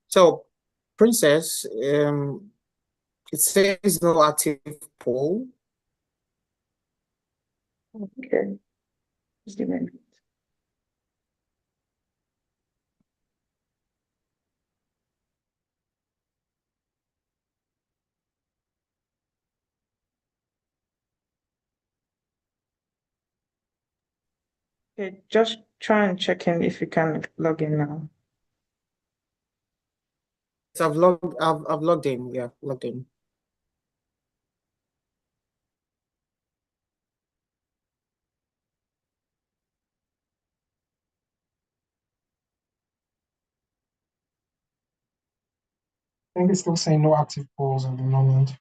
So, Princess, it says no active poll. Okay. Just give me a minute. Okay, just try and check in if you can log in now. So I've logged in, yeah, logged in. I think it's still saying no active polls at the moment.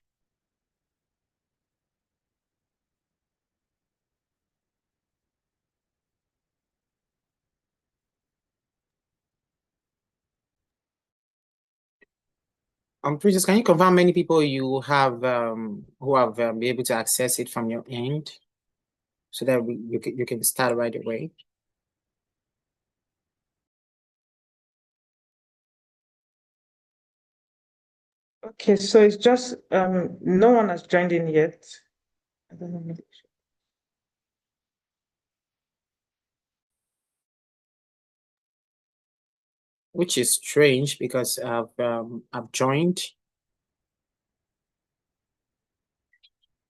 Princess, can you confirm how many people you have who have been able to access it from your end, so that you can start right away? Okay, so it's just no one has joined in yet. I don't know. Which is strange because I've joined.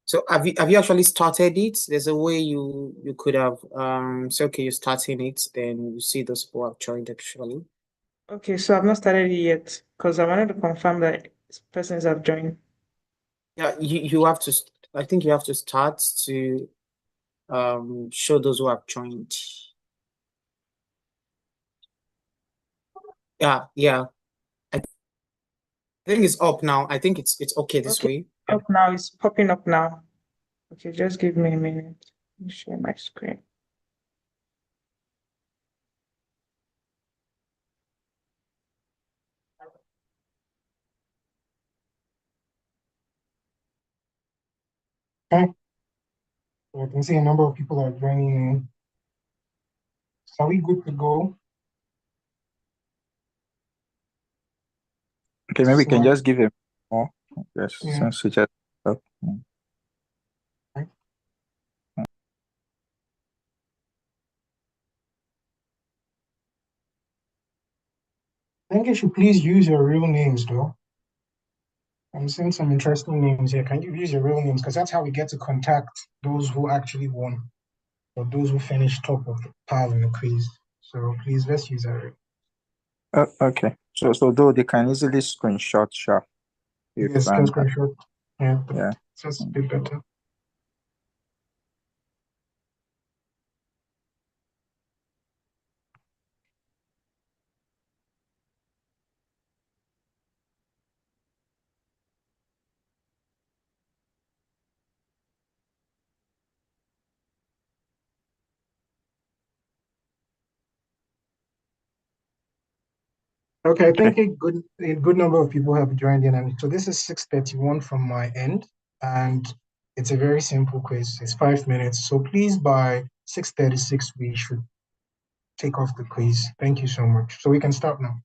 So have you actually started it? There's a way you could have say, okay, you're starting it, then you see those people have joined actually. Okay, so I've not started it yet because I wanted to confirm that persons have joined. Yeah, you have to. I think you have to start to show those who have joined. Yeah. I think it's up now. I think it's okay this Okay, way. up now. It's popping up now. Okay, just give me a minute. Let me share my screen. Okay. So I can see a number of people are joining in. So are we good to go? Okay, maybe we can So, just give him more. Yes, yeah. since he just up. Right. I think you should please use your real names, though. I'm seeing some interesting names here. Can you use your real names? Because that's how we get to contact those who actually won or those who finished top of the pile in the quiz. So please, let's use our. Okay. So though they can easily screenshot, sure. If Yes, can screenshot. Yeah, yeah. that's a bit better. Okay, I think a good number of people have joined in, and so this is 6:31 from my end, and it's a very simple quiz. It's 5 minutes, so please by 6:36 we should take off the quiz. Thank you so much. So we can start now.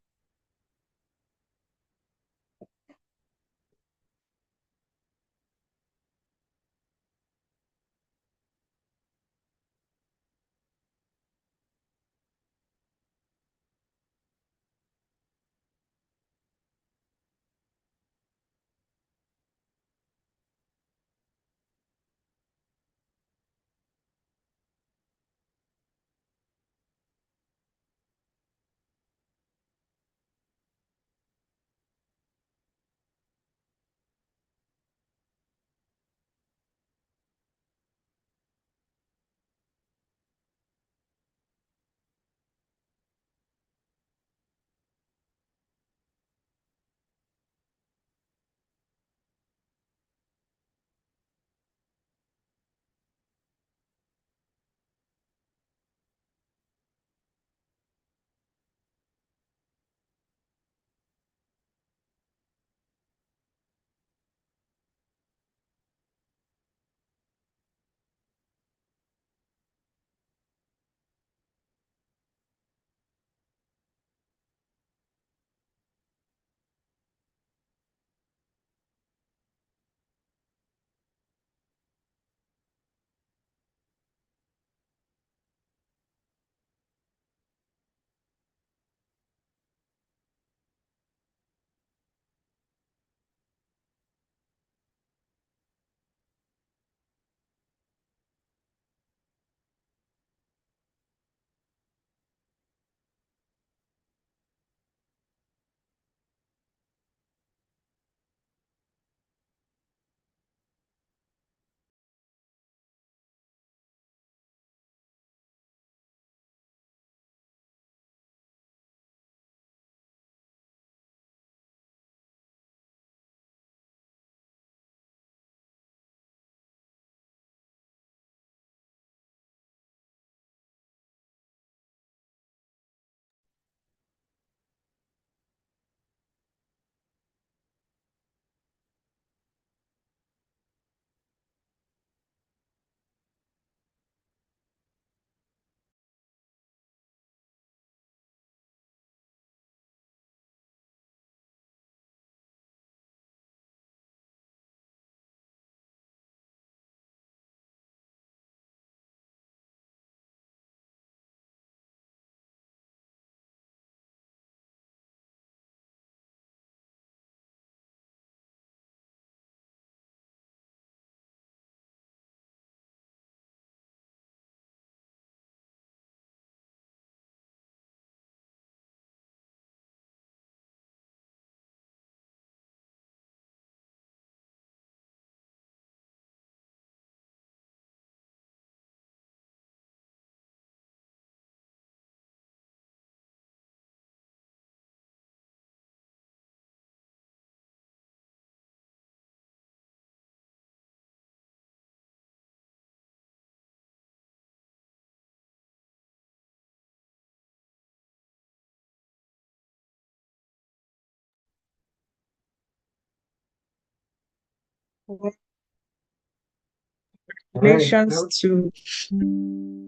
Congratulations to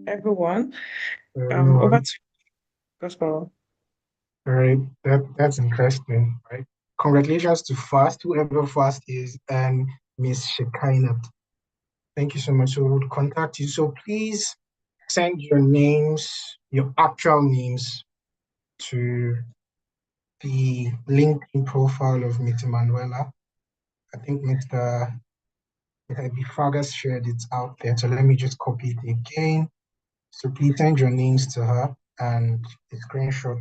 everyone. Over to Gospel. All right, that's interesting, right? Congratulations to Fast, whoever Fast is, and Miss Shekinat. Thank you so much. So we'll contact you. So please send your names, your actual names, to the LinkedIn profile of Mr. Manuela. I think Mr. Bifagas shared it out there. So let me just copy it again. So please send your names to her and a screenshot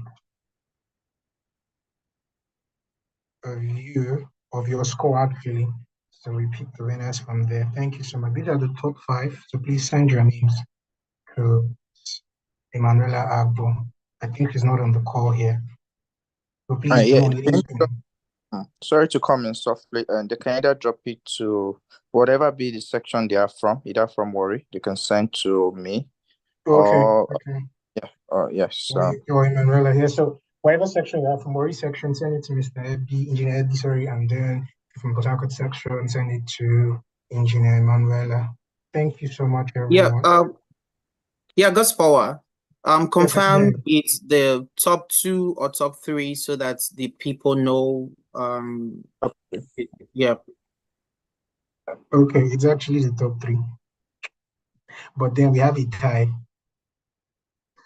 of you, of your score actually. So we pick the winners from there. Thank you so much. These are the top 5. So please send your names to Emanuela Agbo. I think she's not on the call here. So please do Yeah, on LinkedIn. sorry to come in softly, and they can either drop it to whatever be the section they are from, either from Worry, they can send to me, or yes, Or Emanuela here. So whatever section you have from Worry section, send it to Mr. Ebi, Engineer Ebi, sorry, and then from Port Harcourt section, send it to Engineer Emanuela. Thank you so much, everyone. Godspower. Confirm it's the top 2 or top 3 so that the people know. Okay, it's actually the top 3. But then we have a tie.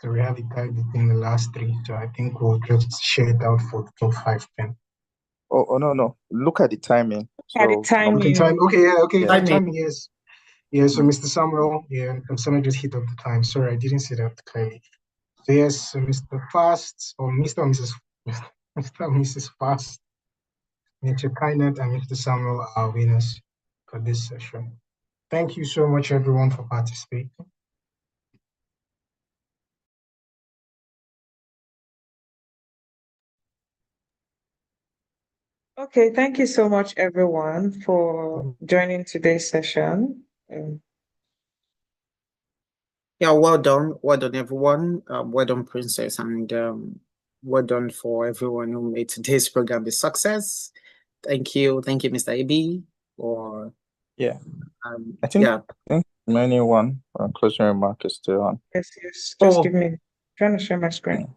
So we have a tie between the last 3. So I think we'll just share it out for the top 5 then. Oh no. Look at the timing. So timing. Timing, yes. Yeah, so Mr. Samuel, someone just hit up the time. Sorry, I didn't see that clearly. So yes, so Mr. Fast, or Mr. and Mrs. Mr. and Mrs. Fast, Mr. Kynett, and Mr. Samuel are winners for this session. Thank you so much, everyone, for participating. Okay, thank you so much, everyone, for joining today's session. Well done, everyone. Well done, Princess, and well done for everyone who made today's program a success. Thank you, Mr. AB, for I think anyone closing remark is still on. Yes. Just give me. I'm trying to share my screen.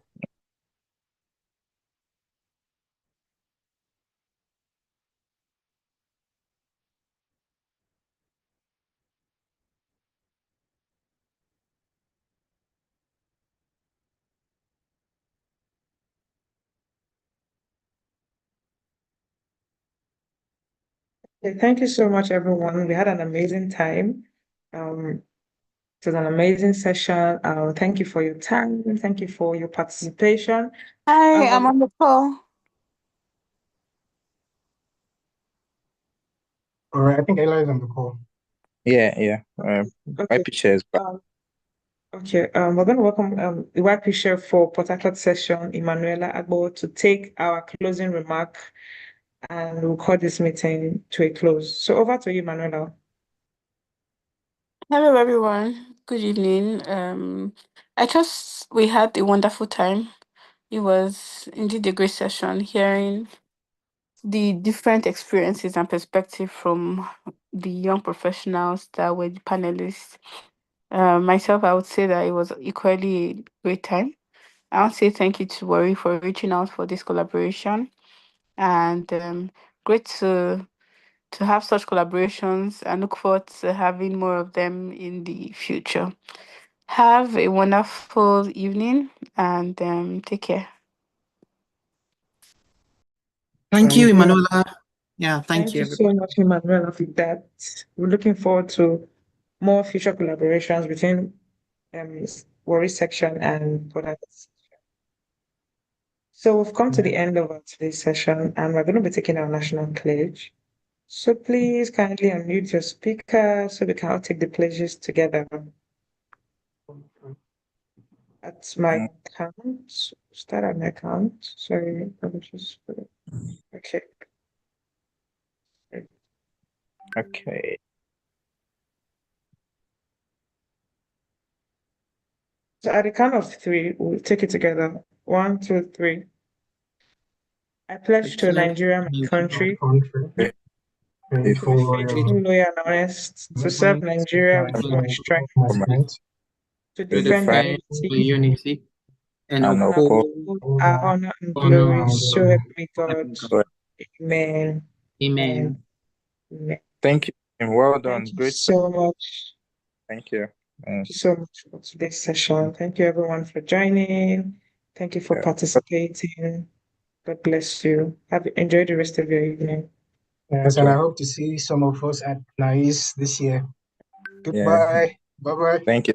Okay, thank you so much, everyone. We had an amazing time. It was an amazing session. Thank you for your time. Thank you for your participation. Hi, I'm on the call. All right, I think Ella is on the call. Yeah. My picture is back. Okay, we're going to welcome the white picture for Port Harcourt session, Emanuela Agbo, to take our closing remark, and we'll call this meeting to a close. So over to you, Emanuela. Hello, everyone. Good evening. I trust we had a wonderful time. It was indeed a great session, hearing the different experiences and perspective from the young professionals that were the panelists. Myself, I would say that it was equally a great time. I want to say thank you to Worry for reaching out for this collaboration, and great to have such collaborations, and look forward to having more of them in the future. Have a wonderful evening, and take care. Thank you, Emanuela. Thank you so much, Emanuela, for that. We're looking forward to more future collaborations between Worry section and products. So we've come to the end of our today's session, and we're going to be taking our national pledge. So please kindly unmute your speaker so we can all take the pledges together. At my count, start at my count. Sorry, let me just put it. Okay. So at the count of 3, we'll take it together. 1, 2, 3. I pledge to Nigeria, my country. faithful, faithful, loyal, and honest, to serve Nigeria with my strength, my for my strength, to To defend our defend the unity, unity and and and uphold uphold uphold our honor and honor glory. and So help glory. me God. God. Amen. Amen. Amen. Thank you. Well done. Thank you Great. so much. Thank you. Thank you so much for today's session. Thank you, everyone, for joining. Thank you for Yeah. participating. God bless you. Enjoy the rest of your evening. yes, and I hope to see some of us at NICE this year. Yeah. Goodbye. Bye bye. Thank you.